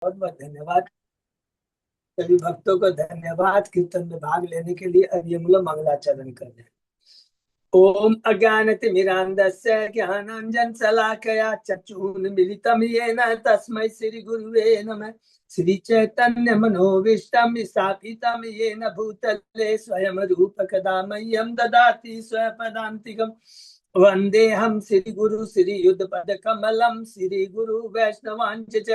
बहुत बहुत धन्यवाद। सभी भक्तों को धन्यवाद कीर्तन में भाग लेने के लिए। अब ये हम लोग मंगलाचरण कर रहे हैं। ओम अज्ञानतिमिरान्धस्य ज्ञानाञ्जनशलाकया चक्षुरुन्मीलितं येन तस्मै श्रीगुरुवे नमः। श्रीचैतन्यमनोभीष्टं स्थापितं येन भूतले स्वयं रूपकदा मह्यं ददाति स्वपदान्तिकम्। वन्देऽहं श्रीगुरु श्रीयुतपदकमलं श्रीगुरु वैष्णवांश्च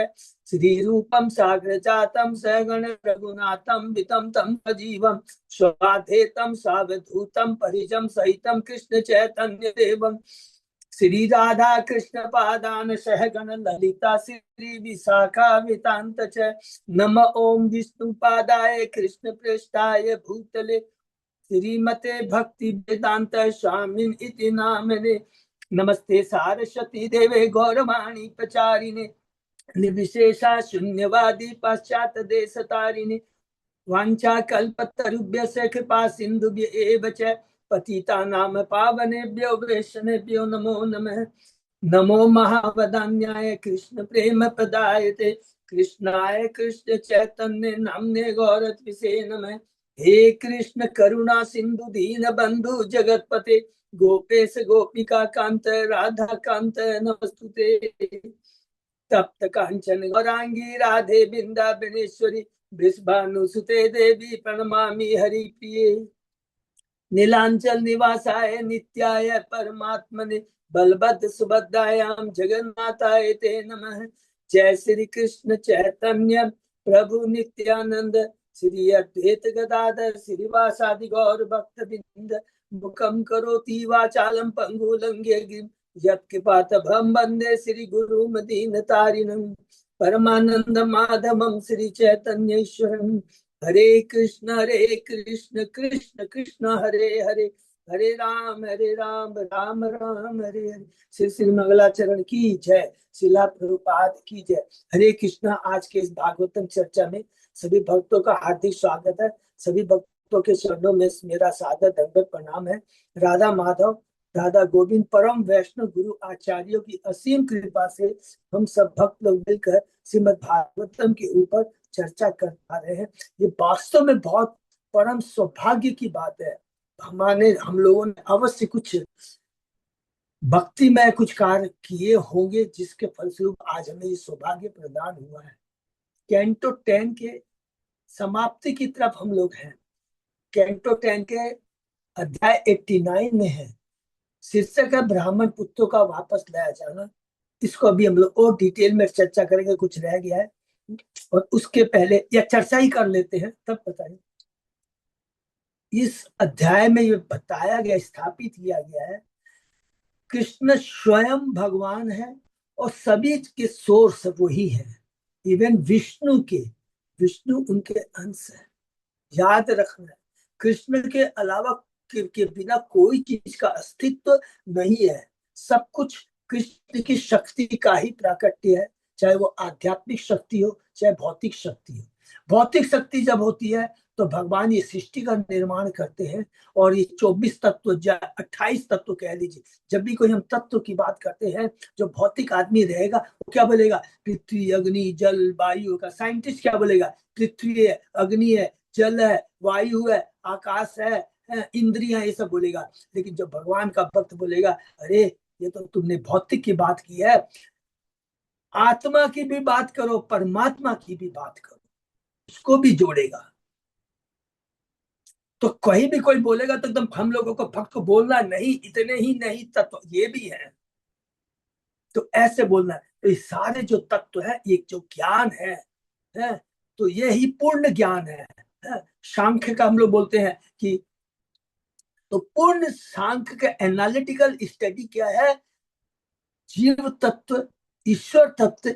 श्रीरूपं साग्रजातं सगण रघुनाथं वितं तं सजीवं स्वाधेतं सावधूतं परिजं सहितं कृष्ण चैतन्य देवं श्री राधा कृष्ण पादान सहगण ललिता श्री विशाखान्वितांत च नम ओम विष्णु पादाय कृष्ण पृष्ठाय भूतले श्रीमते भक्ति वेदांत स्वामिन इति नामने। नमस्ते सारस्वती देवे गौरवाणी प्रचारिणे निर्विशेषा शून्यवादी पाश्चात देश तारिणे वांछा कल्पतरुभ्यश्च कृपा सिंधुभ्य एव च पतितानां पावनेभ्यो वैष्णवेभ्यो नमो नमः। नमो महावदान्याय कृष्ण प्रेम प्रदायते कृष्णाय कृष्ण चैतन्य नाम्ने गौरत्विषे नमः। हे कृष्ण करुणा सिंधु दीन बंधु जगतपते गोपेश गोपिका कांत राधा कांत नमस्तुते। तप्त कांचन गौरांगी राधे बिंदाबनेश्वरी वृषभानुसुते देवी प्रणमामि हरिप्रिये। नीलांचल निवासाय नित्याय परमात्मने बलभद्र सुभद्रायां जगन्नाथाय ते नमः। जय श्री कृष्ण चैतन्य प्रभु नित्यानंद श्री अद्वैत गदाधर श्रीवासादि गौर भक्त बिंद मुखम करोति वाचालम पंगु लंघ्य यत्कृपातभं वन्दे श्री गुरु मदीन तारिणं परमानंद माधवम श्री चैतन्येश्वरम। हरे कृष्ण कृष्ण कृष्ण हरे हरे हरे राम राम राम हरे हरे। श्री श्री मंगलाचरण की जय। शिला प्रभुपाद की जय। हरे कृष्णा। आज के इस भागवतम चर्चा में सभी भक्तों का हार्दिक स्वागत है। सभी भक्तों के चरणों में मेरा सादर दंडवत प्रणाम है। राधा माधव राधा गोविंद परम वैष्णव गुरु आचार्यों की असीम कृपा से हम सब भक्त लोग मिलकर श्रीमद् भागवतम के ऊपर चर्चा कर पा रहे हैं। ये वास्तव में बहुत परम सौभाग्य की बात है। हम लोगों ने अवश्य कुछ भक्ति में कुछ कार्य किए होंगे जिसके फलस्वरूप आज हमें ये सौभाग्य प्रदान हुआ है। कैंटो 10 के समाप्ति की तरफ हम लोग हैं। कैंटो 10 के अध्याय 89 में है। शीर्षक है ब्राह्मण पुत्रों का वापस लाया जाना। इसको अभी हम लोग और डिटेल में चर्चा करेंगे। कुछ रह गया है और उसके पहले या चर्चा ही कर लेते हैं तब बताइए। इस अध्याय में ये बताया गया, स्थापित किया गया है कृष्ण स्वयं भगवान है और सभी के सोर्स वही है। इवन विष्णु उनके अंश है। याद रखना है कृष्ण के अलावा के बिना कोई चीज का अस्तित्व नहीं है। सब कुछ कृष्ण की शक्ति का ही प्राकट्य है, चाहे वो आध्यात्मिक शक्ति हो चाहे भौतिक शक्ति हो। भौतिक शक्ति जब होती है तो भगवान ये सृष्टि का निर्माण करते हैं और ये 24 तत्व 28 तत्व कह लीजिए। जब भी कोई हम तत्व की बात करते हैं, जो भौतिक आदमी रहेगा वो क्या बोलेगा? पृथ्वी अग्नि जल वायु का। साइंटिस्ट क्या बोलेगा? पृथ्वी है, अग्नि है, जल है, वायु है, आकाश है, इंद्रियां, ये सब बोलेगा। लेकिन जब भगवान का भक्त बोलेगा अरे ये तो तुमने भौतिक की बात की है, आत्मा की भी बात करो, परमात्मा की भी बात करो, उसको भी जोड़ेगा। तो कहीं भी कोई बोलेगा तो एकदम हम लोगों को भक्त को बोलना नहीं, इतने ही नहीं तत्व ये भी है, तो ऐसे बोलना है। तो ये सारे जो तत्व है, ये जो ज्ञान है तो ये ही पूर्ण ज्ञान है। सांख्य का हम लोग बोलते हैं कि तो पूर्ण सांख्य का एनालिटिकल स्टडी क्या है? जीव तत्व, ईश्वर तत्व,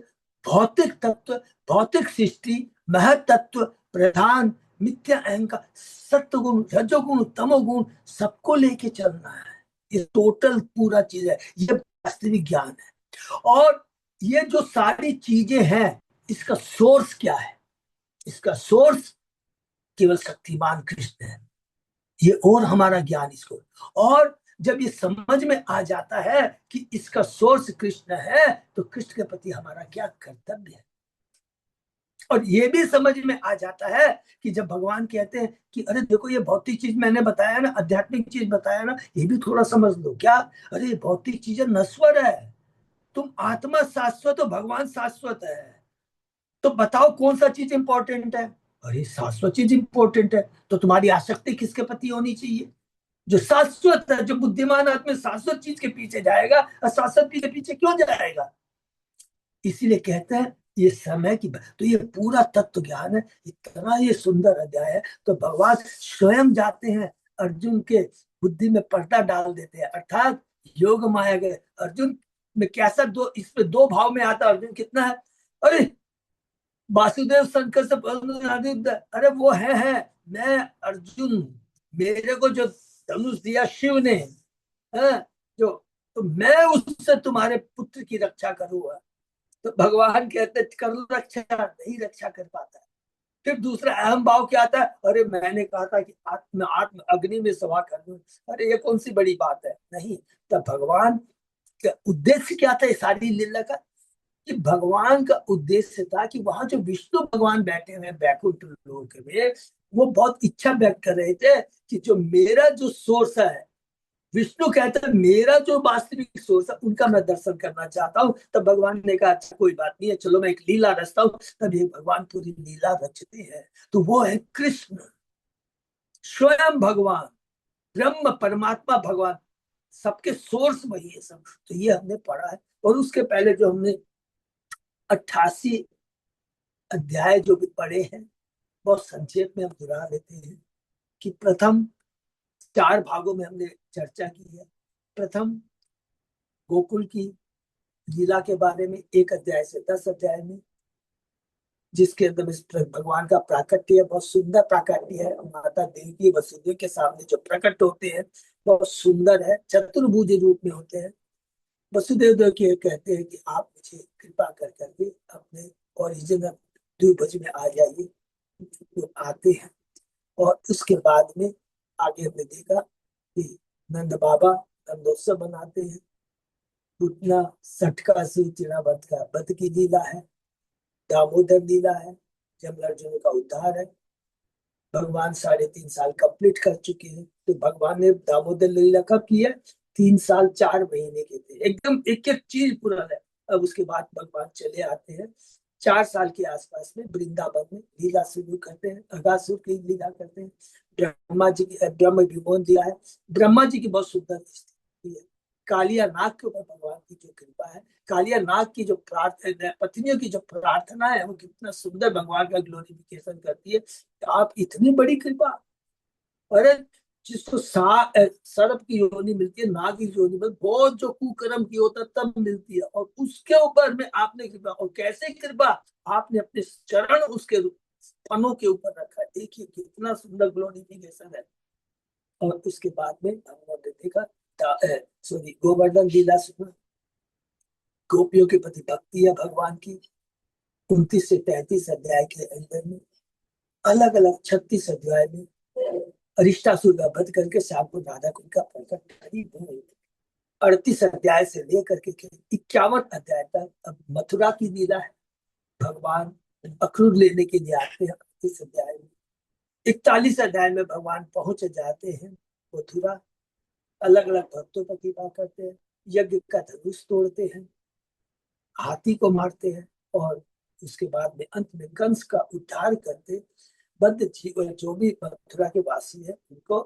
भौतिक तत्व, भौतिक सृष्टि, महत तत्व, प्रधान, मिथ्या अहंकार, सत्वगुण, रजोगुण, तमोगुण, सबको लेके चलना है। ये टोटल पूरा चीज है। ये वास्तविक ज्ञान है। और ये जो सारी चीजें हैं, इसका सोर्स क्या है? इसका सोर्स केवल शक्तिमान कृष्ण है। ये और हमारा ज्ञान इसको, और जब ये समझ में आ जाता है कि इसका सोर्स कृष्ण है तो कृष्ण के प्रति हमारा क्या कर्तव्य है। और ये भी समझ में आ जाता है कि जब भगवान कहते हैं कि अरे देखो ये भौतिक चीज मैंने बताया ना, आध्यात्मिक चीज बताया ना, ये भी थोड़ा समझ लो क्या। अरे भौतिक चीजें नश्वर है, तुम आत्मा शाश्वत हो, भगवान शाश्वत है। तो बताओ कौन सा चीज इंपॉर्टेंट है। अरे शाश्वत चीज इंपॉर्टेंट है, तो तुम्हारी आसक्ति किसके प्रति होनी चाहिए? जो शाश्वत है, जो बुद्धिमान आदमी शाश्वत चीज के पीछे जाएगा, अशाश्वत चीज के पीछे क्यों जाएगा? इसीलिए कहते हैं ये समय की तो ये पूरा तत्व ज्ञान है। इतना ये सुंदर अध्याय है। तो भगवान स्वयं जाते हैं, अर्जुन के बुद्धि में पर्दा डाल देते हैं, अर्थात योग माया गए अर्जुन में कैसा दो, इसमें दो भाव में आता अर्जुन कितना है। अरे वासुदेव शंकर से अरे वो है मैं अर्जुन, मेरे को जो धनुष दिया शिव ने है, जो तो मैं उससे तुम्हारे पुत्र की रक्षा करूंगा। तो भगवान कहते कर रक्षा, नहीं रक्षा कर पाता है। फिर दूसरा अहम भाव क्या आता है, अरे मैंने कहा था कि आत्म आत्म अग्नि में सभा कर दूं, अरे ये कौन सी बड़ी बात है। नहीं, तब भगवान का उद्देश्य क्या था इस सारी लीला का, कि भगवान का उद्देश्य था कि वहां जो विष्णु भगवान बैठे हुए बैकुंठ लोक में, वो बहुत इच्छा व्यक्त कर रहे थे कि जो मेरा जो सोर्स है, विष्णु कहते हैं मेरा जो वास्तविक सोर्स है उनका मैं दर्शन करना चाहता हूँ। तब भगवान ने कहा अच्छा कोई बात नहीं है, चलो मैं एक लीला रचता हूँ। तब ये भगवान पूरी लीला रचते हैं। तो वो है कृष्ण, स्वयं भगवान, ब्रह्म परमात्मा भगवान, सबके सोर्स वही है सब। तो ये हमने पढ़ा है। और उसके पहले जो हमने 88 अध्याय जो भी पढ़े हैं, बहुत संक्षेप में हम दोहरा लेते हैं कि प्रथम 4 भागों में हमने चर्चा की है। प्रथम गोकुल की लीला के बारे में 1 अध्याय से 10 अध्याय में, जिसके अंदर इस भगवान का प्राकट्य है, बहुत सुंदर प्राकट्य है। माता देवी वसुदेव के सामने जो प्रकट होते हैं बहुत सुंदर है, चतुर्भुज रूप में होते हैं। वसुदेव देव के कहते हैं कि आप मुझे कृपा कर करके अपने ओरिजिनल द्विभुज में आ जाइए। तो आते हैं। और उसके बाद में आगे हमने देखा कि नंद बाबा नंदोत्सव मनाते हैं। उतना सटका से चिड़ावत का वध की लीला है, दामोदर लीला है, जमलार्जुन का उद्धार है। भगवान 3.5 साल कंप्लीट कर चुके हैं। तो भगवान ने दामोदर लीला कब की है? 3 साल 4 महीने के थे, एकदम एक एक चीज पूरा है। अब उसके बाद भगवान चले आते हैं 4 साल के आसपास में वृंदावन में लीला शुरू करते हैं, अगासुर की लीला करते हैं। ब्रह्मा जी की ब्रह्म विमोचन लीला है। ब्रह्मा जी की बहुत सुंदर स्थिति है। कालिया नाग के ऊपर भगवान की जो कृपा है, कालिया नाग की जो प्रार्थना, पत्नियों की जो प्रार्थना है, वो कितना सुंदर भगवान का ग्लोरिफिकेशन करती है। तो आप इतनी बड़ी कृपा, अरे जिसको सर्प की योनि मिलती है, नाग की योनि मिलती, बहुत जो कुकर्म की होता है तब मिलती है, और उसके ऊपर में आपने कृपा, और कैसे कृपा, आपने अपने चरण उसके पनों के ऊपर रखा है। देखिए कितना सुंदर ग्लोरिफिकेशन है। और उसके बाद में हमने देखा सॉरी गोवर्धन लीला सुना, गोपियों के प्रति भक्ति है भगवान की। 29 से 33 अध्याय के अंदर में अलग अलग 36 अध्याय में अरिष्टासुर का वध करके शाम को राधा कुंड का प्रकट करी। 38 अध्याय से लेकर के 51 अध्याय तक अब मथुरा की लीला है। भगवान अक्रूर लेने के लिए आते हैं 38 अध्याय में। 41 अध्याय में भगवान पहुंच जाते हैं मथुरा, अलग अलग भक्तों पर कृपा करते हैं, यज्ञ का धनुष तोड़ते हैं, हाथी को मारते हैं, और उसके बाद में अंत में कंस का उद्धार करते, बद्ध जीव जो भी मथुरा के वासी है उनको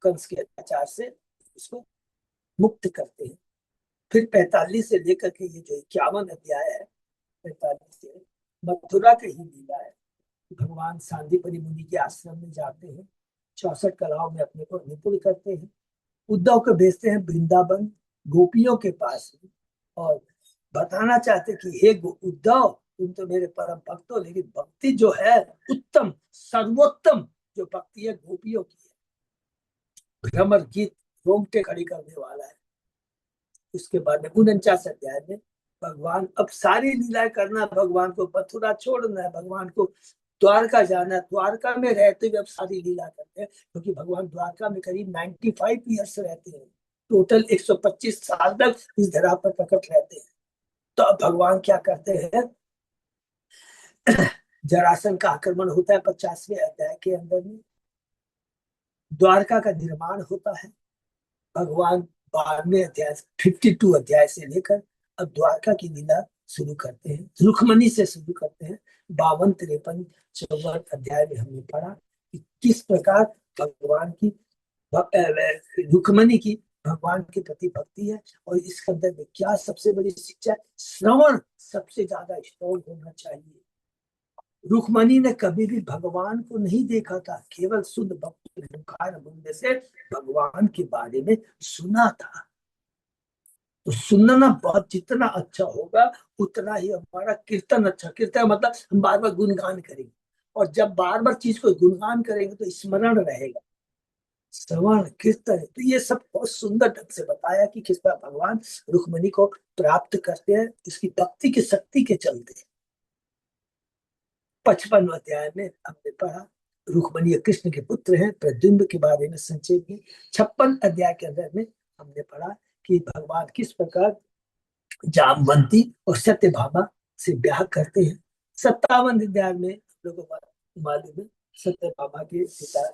कंस के अत्याचार से उसको मुक्त करते हैं। फिर 45 से लेकर के ये जो 51 अध्याय है, 45 से मथुरा की ही लीला है। भगवान सांदीपनि मुनि के आश्रम में जाते हैं, 64 कलाओं में अपने को निपुण करते हैं, उद्धव को भेजते हैं वृंदावन गोपियों के पास में, और बताना चाहते कि हे उद्धव तुम तो मेरे परम भक्त हो, लेकिन भक्ति जो है उत्तम सर्वोत्तम जो भक्ति है गोपियों की है। भ्रमर गीत रोंगटे खड़ी करने वाला है। उसके बाद में 49 अध्याय में भगवान अब सारी लीलाएं करना, भगवान को मथुरा छोड़ना है, भगवान को द्वारका जाना है, द्वारका में रहते हुए अब सारी लीला करते हैं, क्योंकि भगवान द्वारका में करीब 95 ईयर्स रहते हैं। टोटल 125 साल तक इस धरा पर प्रकट रहते हैं। तो अब भगवान क्या करते हैं जरासंध का आक्रमण होता है 50वें अध्याय के अंदर में। द्वारका का निर्माण होता है। भगवान 12वें अध्याय 52 अध्याय से लेकर अब द्वारका की लीला शुरू करते हैं, रुक्मणी से शुरू करते हैं। 52, 53, 54 अध्याय में हमने पढ़ा कि किस प्रकार भगवान की रुक्मणी की भगवान के प्रति भक्ति है, और इसके अंदर में क्या सबसे बड़ी शिक्षा है। श्रवण सबसे ज्यादा स्ट्रॉन्ग होना चाहिए। रुक्मणी ने कभी भी भगवान को नहीं देखा था, केवल शुद्ध भक्त ओंकार मुंड से भगवान के बारे में सुना था। तो सुनना बहुत जितना अच्छा होगा उतना ही हमारा कीर्तन अच्छा। कीर्तन मतलब हम बार बार गुणगान करेंगे, और जब बार बार चीज को गुणगान करेंगे तो स्मरण रहेगा। श्रवण कीर्तन, तो ये सब बहुत सुंदर ढंग से बताया कि किस तरह भगवान रुक्मणी को प्राप्त करते हैं, इसकी भक्ति की शक्ति के चलते। 55 अध्याय में हमने पढ़ा रुक्मणी कृष्ण के पुत्र हैं, प्रद्युम्न के बारे में संक्षेप में। 56 अध्याय के अंदर में हमने पढ़ा कि भगवान किस प्रकार जामवंती और सत्यभामा से ब्याह करते हैं। 57 अध्याय में लोगों को मालूम है सत्यभामा के पिता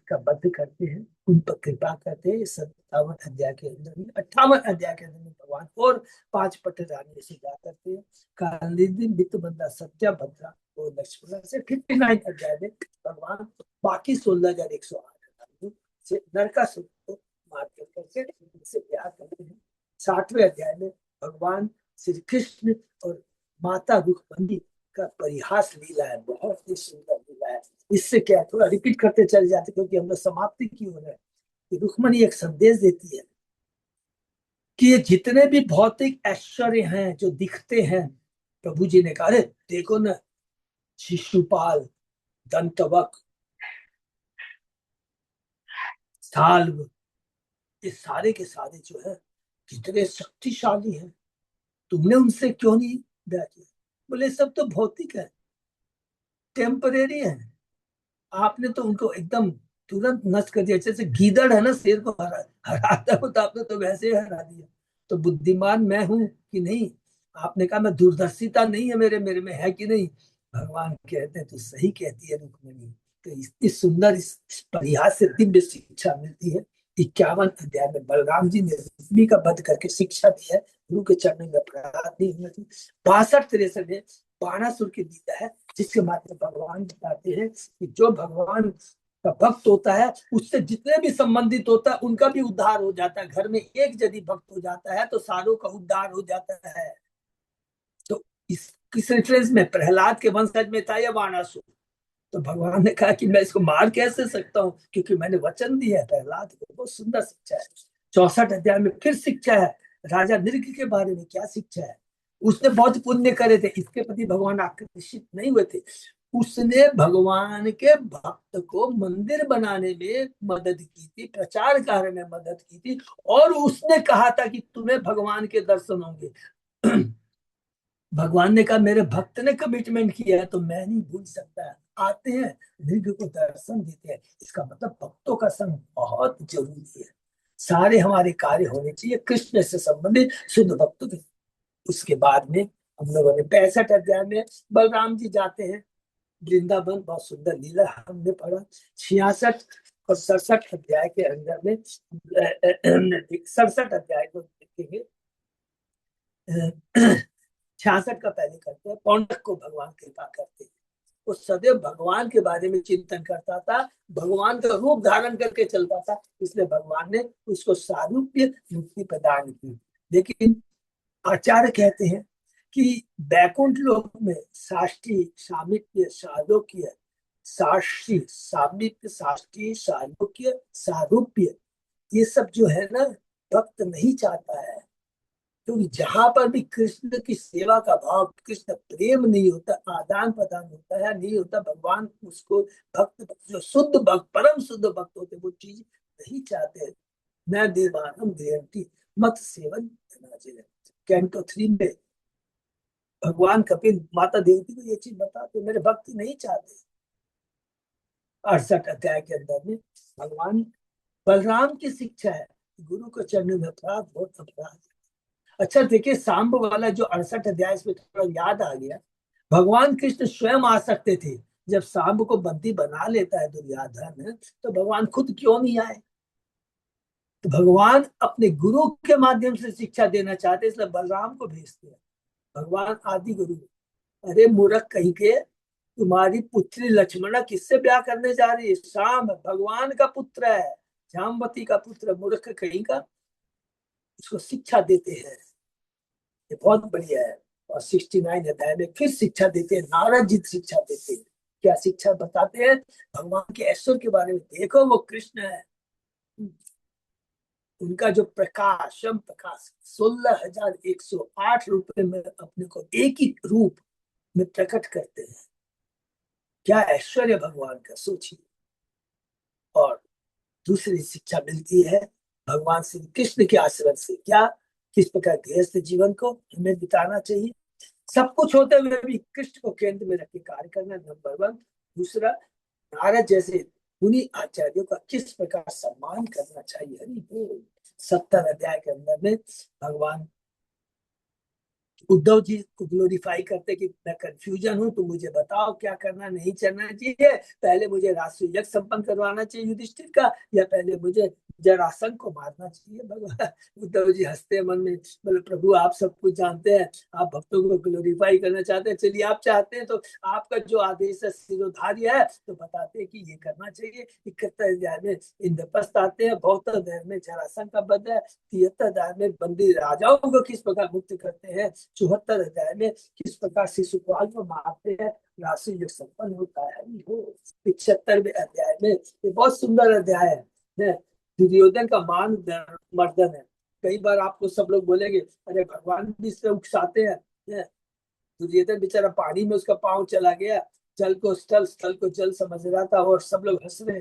का वध करते हैं, उन पर कृपा करते हैं। 57 अध्याय के अंदर में 58 अध्याय के अंदर में भगवान और 5 पट रानी से ब्याह करते हैं। कालिंदी मित्रबंधा सत्यभद्रा और लक्ष्मण से। 59 अध्याय में भगवान बाकी 16,108 रानियों से नरकासुर को मार करके उनसे ब्याह करते हैं। 60वें अध्याय में भगवान श्री कृष्ण और माता रुक्मणी का परिहास लीला है, बहुत ही सुंदर लीला है। इससे क्या थोड़ा रिपीट करते चले जाते क्योंकि हम लोग समाप्ति की हो रहे हैं। रुक्मणी एक संदेश देती है कि ये जितने भी भौतिक ऐश्वर्य हैं जो दिखते हैं, प्रभु जी ने कहा देखो ना, शिशुपाल, दंतवक, साल्व, ये सारे के सारे जो है कितने शक्तिशाली हैं, तुमने उनसे क्यों नहीं ब्याह किया? बोले सब तो भौतिक है, टेम्परेरी है, आपने तो उनको एकदम तुरंत नष्ट कर दिया। जैसे गीदड़ है ना शेर को हराता हो, तो आपने तो वैसे ही हरा दिया। तो बुद्धिमान मैं हूं कि नहीं? आपने कहा मैं दूरदर्शिता नहीं है मेरे मेरे में है कि नहीं? भगवान कहते हैं तो सही कहती है रुक्मिणी। तो इस सुंदर इस परिहास से दिव्य शिक्षा मिलती है। 51 अध्याय में बलराम जी ने रुक्मिणी का वध करके शिक्षा दी है, गुरु के चरणों में अपराध नहीं होना चाहिए। 62-63 में बाणासुर की लीला है, जिसके माध्यम भगवान बताते हैं कि जो भगवान का भक्त होता है उससे जितने भी संबंधित होता है उनका भी उद्धार हो जाता है। घर में एक यदि भक्त हो जाता है तो सारों का उद्धार हो जाता है। तो किस रेफरेंस में प्रहलाद के वंशज में था यह बाणासुर। तो भगवान ने कहा कि मैं इसको मार कैसे सकता हूँ, क्योंकि मैंने वचन दिया है प्रहलाद को। बहुत सुंदर शिक्षा है। 64 अध्याय में फिर शिक्षा है राजा नृग के बारे में। क्या शिक्षा है? उसने बहुत पुण्य करे थे, इसके प्रति भगवान आकर्षित नहीं हुए थे। उसने भगवान के भक्त को मंदिर बनाने में मदद की थी, प्रचार कार्य में मदद की थी, और उसने कहा था कि तुम्हें भगवान के दर्शन होंगे। भगवान ने कहा मेरे भक्त ने कमिटमेंट किया है तो मैं नहीं भूल सकता। आते हैं, मृग को दर्शन देते हैं। इसका मतलब भक्तों का संग बहुत जरूरी है। सारे हमारे कार्य होने चाहिए कृष्ण से संबंधित शुद्ध भक्तों के। उसके बाद में हम लोगों ने 65 अध्याय में बलराम जी जाते हैं वृंदावन, बहुत सुंदर लीला हमने पढ़ा। 66 और 67 अध्याय के अंदर में 67 अध्याय को देखेंगे। 66 का पहले करते हैं। पौंडक को भगवान कृपा करते हैं, वो सदैव भगवान के बारे में चिंतन करता था, भगवान का रूप धारण करके चलता था, इसलिए भगवान ने उसको सारूप्य मुक्ति प्रदान की। लेकिन आचार्य कहते हैं कि बैकुंठ लोक में साष्टी, सामीप्य, सालोक्य, साक्षी, सामीप्य, साष्टी, सालोक्य, सारूप्य, ये सब जो है ना भक्त नहीं चाहता है। क्योंकि जहां पर भी कृष्ण की सेवा का भाव, कृष्ण प्रेम नहीं होता, आदान प्रदान होता है नहीं होता, भगवान उसको भक्त जो शुद्ध भक्त, परम शुद्ध भक्त होते वो चीज नहीं चाहते। न देवानम देवती मत सेवन कैंटो 3 में भगवान कपिल माता देवती को ये चीज बताते मेरे भक्ति नहीं चाहते। 68 अध्याय के अंदर में भगवान बलराम की शिक्षा है, गुरु के चरणों में अपराध बहुत अपराध। अच्छा देखिए, सांब वाला जो 68 अध्याय में थोड़ा याद आ गया। भगवान कृष्ण स्वयं आ सकते थे। जब सांब को बंदी बना लेता है दुर्योधन, तो भगवान खुद क्यों नहीं आए? तो भगवान अपने गुरु के माध्यम से शिक्षा देना चाहते, इसलिए बलराम को भेजते हैं। भगवान आदि गुरु। अरे मूर्ख कहीं के, तुम्हारी पुत्री लक्ष्मणा किससे ब्याह करने जा रही है? शाम भगवान का पुत्र है, जामवती का पुत्र, मूर्ख कहीं का। उसको शिक्षा देते हैं, ये बहुत बढ़िया है। और 69 अध्याय में फिर शिक्षा देते हैं, नारद जी शिक्षा देते हैं। क्या शिक्षा बताते हैं? भगवान के ऐश्वर्य के बारे में। देखो वो कृष्ण है, उनका जो प्रकाशम प्रकाश 16,108 रुपए में अपने को एक ही रूप में प्रकट करते हैं। क्या ऐश्वर्य भगवान का, सोचिए। और दूसरी शिक्षा मिलती है भगवान श्री कृष्ण के आश्रम से। क्या? किस प्रकार गृहस्थ जीवन को हमें बिताना चाहिए, सब कुछ होते हुए भी कृष्ण को केंद्र में रख के कार्य करना, नंबर वन। दूसरा, नारद जैसे मुनि आचार्यों का किस प्रकार सम्मान करना चाहिए। हरि बोल। 70 अध्याय के अंदर में भगवान उद्धव जी को ग्लोरीफाई करते कि मैं कंफ्यूजन हूं, तो मुझे बताओ क्या करना नहीं करना चाहिए। पहले मुझे राष्ट्रीय यज्ञ संपन्न करवाना चाहिए युधिष्ठिर का, या पहले मुझे जरासंध को मारना चाहिए? भगवान उद्धव जी हंसते मन में, बोले प्रभु आप सब कुछ जानते हैं, आप भक्तों को ग्लोरीफाई करना चाहते हैं, चलिए आप चाहते हैं तो आपका जो आदेश है शिरोधार्य है, तो बताते हैं कि ये करना चाहिए। 71 अध्याय में इंद्रप्रस्थ आते हैं, 72 अध्याय में जरासंध का वध है, 73 अध्याय में बंदी राजाओं को किस प्रकार मुक्त करते हैं, 74 अध्याय में किस प्रकार शिशुपाल को मारते हैं, राशि जो संपन्न होता है वो 75वें अध्याय में। ये बहुत सुंदर अध्याय है। दुर्योधन का मान मर्दन है। कई बार आपको सब लोग बोलेंगे अरे भगवान भी इससे उकसाते हैं। दुर्योधन बेचारा पानी में उसका पांव चला गया, जल को स्थल, स्थल को जल समझ रहा था, और सब लोग हंस रहे।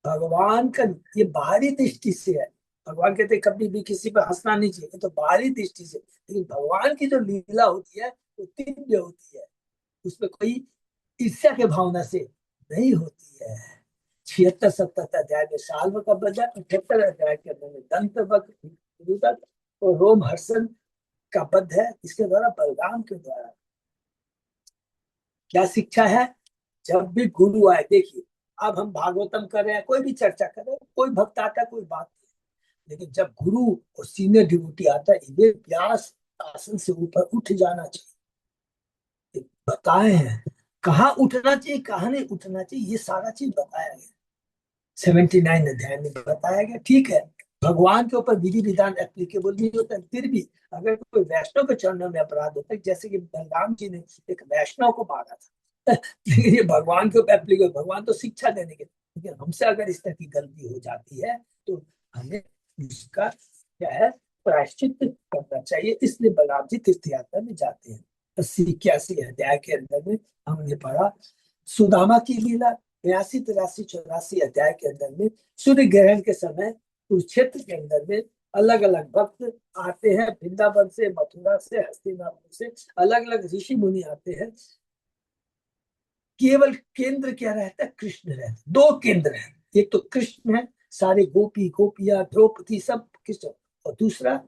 भगवान का ये बाहरी दृष्टि से है। भगवान कहते कभी भी किसी पर हंसना नहीं चाहिए, तो बाहरी दृष्टि से। लेकिन भगवान की जो लीला होती है वो दिव्य होती है, उसमें कोई ईर्ष्या के भावना से नहीं होती है। 76 77 अध्याय में शाल्व का वध, 78 अध्याय के अंदर में दंत वध और रोम हर्षण का वध है, इसके द्वारा बलराम के द्वारा। क्या शिक्षा है? जब भी गुरु आए, देखिए अब हम भागवतम कर रहे हैं, कोई भी चर्चा कर रहे हैं, कोई भक्त आता है, कोई बात नहीं, लेकिन जब गुरु और सीनियर डिवोटी आता है, ये व्यास आसन से ऊपर उठ जाना चाहिए। बताए हैं कहाँ उठना चाहिए, कहाँ नहीं उठना चाहिए, ये सारा चीज बताया गया। 79 अध्याय में बताया गया। ठीक है, भगवान के ऊपर विधि विधान एप्लीकेबल नहीं होता, फिर भी अगर कोई वैष्णव के चरणों में अपराध होता है, जैसे कि बलराम जी ने एक वैष्णव को मारा था, लेकिन ये भगवान के ऊपर एप्लीकेबल, भगवान तो शिक्षा देने के, लेकिन हमसे अगर इस तरह की गलती हो जाती है तो हमें उसका क्या है, प्रायश्चित करना चाहिए। इसलिए बलराम जी तीर्थ यात्रा में जाते हैं। 80 81 अध्याय के अंदर में हमने पढ़ा सुदामा की लीला। 82 83 84 अध्याय के अंदर में सूर्य ग्रहण के समय कुरुक्षेत्र के अंदर में अलग अलग भक्त आते हैं, वृंदावन से, मथुरा से, हस्तिनापुर से, अलग अलग ऋषि मुनि आते हैं। केवल केंद्र क्या रहता है? कृष्ण रहता है। दो केंद्र है, एक तो कृष्ण है, सारे गोपी गोपियां द्रौपदी सब कृष्ण, और दूसरा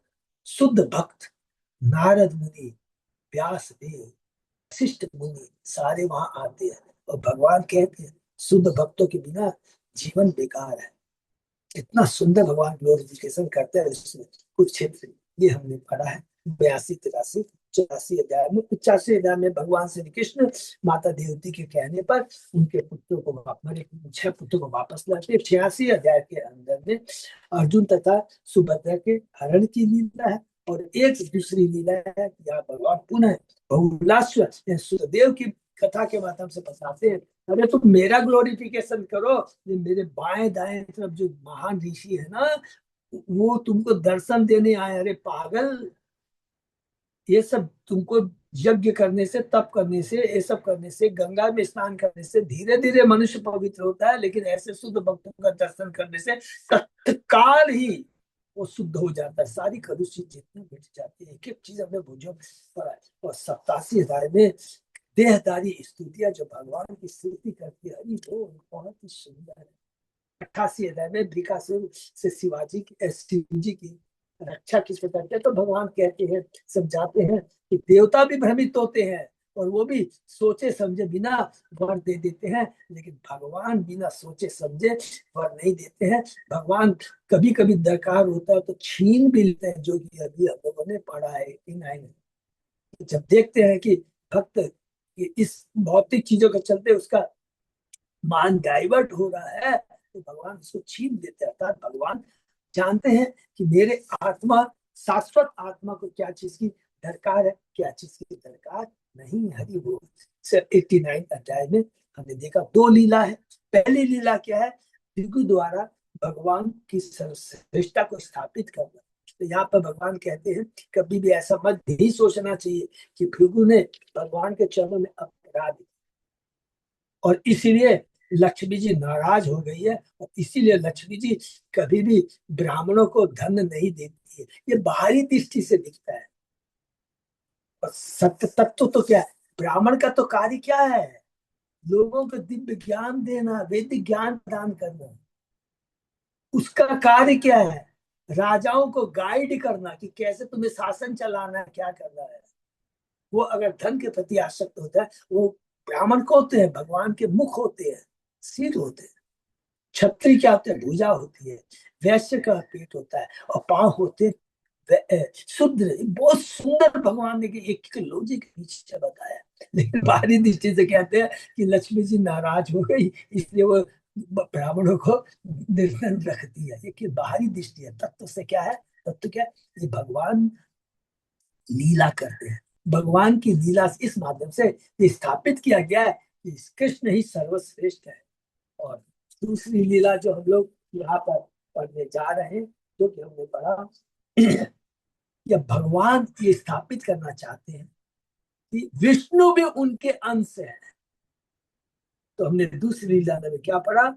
शुद्ध भक्त नारद मुनि, व्यास देव, वशिष्ठ मुनि, सारे वहां आते हैं। और भगवान कहते हैं शुद्ध भक्तों के बिना जीवन बेकार है। इतना सुंदर भगवान ग्लोरिफिकेशन करते हैं उसमें कुछ क्षेत्र। ये हमने पढ़ा है 82 83 84 अध्याय में। 85 अध्याय में भगवान श्री कृष्ण माता देवती के कहने पर उनके पुत्रों को, हमारे 6 पुत्रों को वापस लाते। 86 अध्याय के अंदर में अर्जुन तथा सुभद्रा के हरण की लीला है। और एक दूसरी लीला है, यहाँ भगवान पुनः बहुलाश्व सुखदेव की कथा के माध्यम से बताते हैं, अरे तुम मेरा ग्लोरिफिकेशन करो, ये मेरे बाएं दाएं तरफ जो महान ऋषि है ना, वो तुमको दर्शन देने आए। अरे पागल, ये सब तुमको यज्ञ करने से, तप करने से, ये सब करने से, गंगा में स्नान करने से धीरे धीरे मनुष्य पवित्र होता है, लेकिन ऐसे शुद्ध भक्तों का दर्शन करने से तत्काल ही वो शुद्ध हो जाता है। सारी कलुषित जितनी मिट जाती है। एक एक चीज हमने भुजों पड़ा है। और 87 अध्याय में देहदारी स्तुतियां जो भगवान की स्तुति करती है, हरि बोल, बहुत ही सुंदर है। 88 अध्याय में वृकासुर से शिवाजी की, शिव जी की रक्षा किस प्रकार करते हैं, तो भगवान कहते हैं, समझाते हैं कि देवता भी भ्रमित होते हैं, और वो भी सोचे समझे बिना वर दे देते हैं। लेकिन भगवान बिना सोचे समझे वर नहीं देते हैं। भगवान कभी कभी दरकार होता है तो छीन भी लेते हैं, जो कि अभी हम लोगों ने पढ़ा है 89 में। जब देखते हैं कि भक्त इस भौतिक चीजों के चलते उसका मान डाइवर्ट हो रहा है, तो भगवान उसको छीन देते हैं। अर्थात भगवान जानते हैं कि मेरे आत्मा, शाश्वत आत्मा को क्या चीज की दरकार है, क्या चीज की दरकार नहीं। हरि बोल। सर 89 अध्याय में हमने देखा दो लीला है। पहली लीला क्या है? भृगु द्वारा भगवान की श्रेष्ठता को स्थापित करना। तो यहाँ पर भगवान कहते हैं कभी भी ऐसा मत नहीं सोचना चाहिए कि भृगु ने भगवान के चरणों में अपराध, और इसीलिए लक्ष्मी जी नाराज हो गई है, और इसीलिए लक्ष्मी जी कभी भी ब्राह्मणों को धन नहीं देती है। ये बाहरी दृष्टि से दिखता है, और सत्य तत्व तो क्या है? ब्राह्मण का तो कार्य क्या है? लोगों को दिव्य ज्ञान देना, वैदिक ज्ञान प्रदान करना। उसका कार्य क्या है? राजाओं को गाइड करना कि कैसे तुम्हें शासन चलाना है, क्या करना है। वो अगर धन के प्रति आसक्त होता है, वो ब्राह्मण को होते हैं भगवान के मुख होते हैं, सिर होते हैं। छत्री क्या होते हैं? भुजा होती है। वैश्य का पेट होता है, और पांव होते हैं शूद्र। बहुत सुंदर भगवान ने एक लॉजिक पीछे बताया। लेकिन बाहरी दृष्टि से कहते हैं कि लक्ष्मी जी नाराज हो गई, इसलिए वो ब्राह्मणों को निर्धन रखती है। ये बाहरी दृष्टि है। तत्व से क्या है? तत्व क्या है? ये भगवान लीला करते हैं। भगवान की लीला से इस माध्यम से ये स्थापित किया गया है कि कृष्ण ही सर्वश्रेष्ठ है। और दूसरी लीला जो हम लोग यहाँ पर पढ़ने जा रहे हैं, जो कि हमने पढ़ा, या भगवान ये स्थापित करना चाहते हैं कि विष्णु भी उनके अंश है। तो हमने दूसरी लीला में क्या पढ़ा?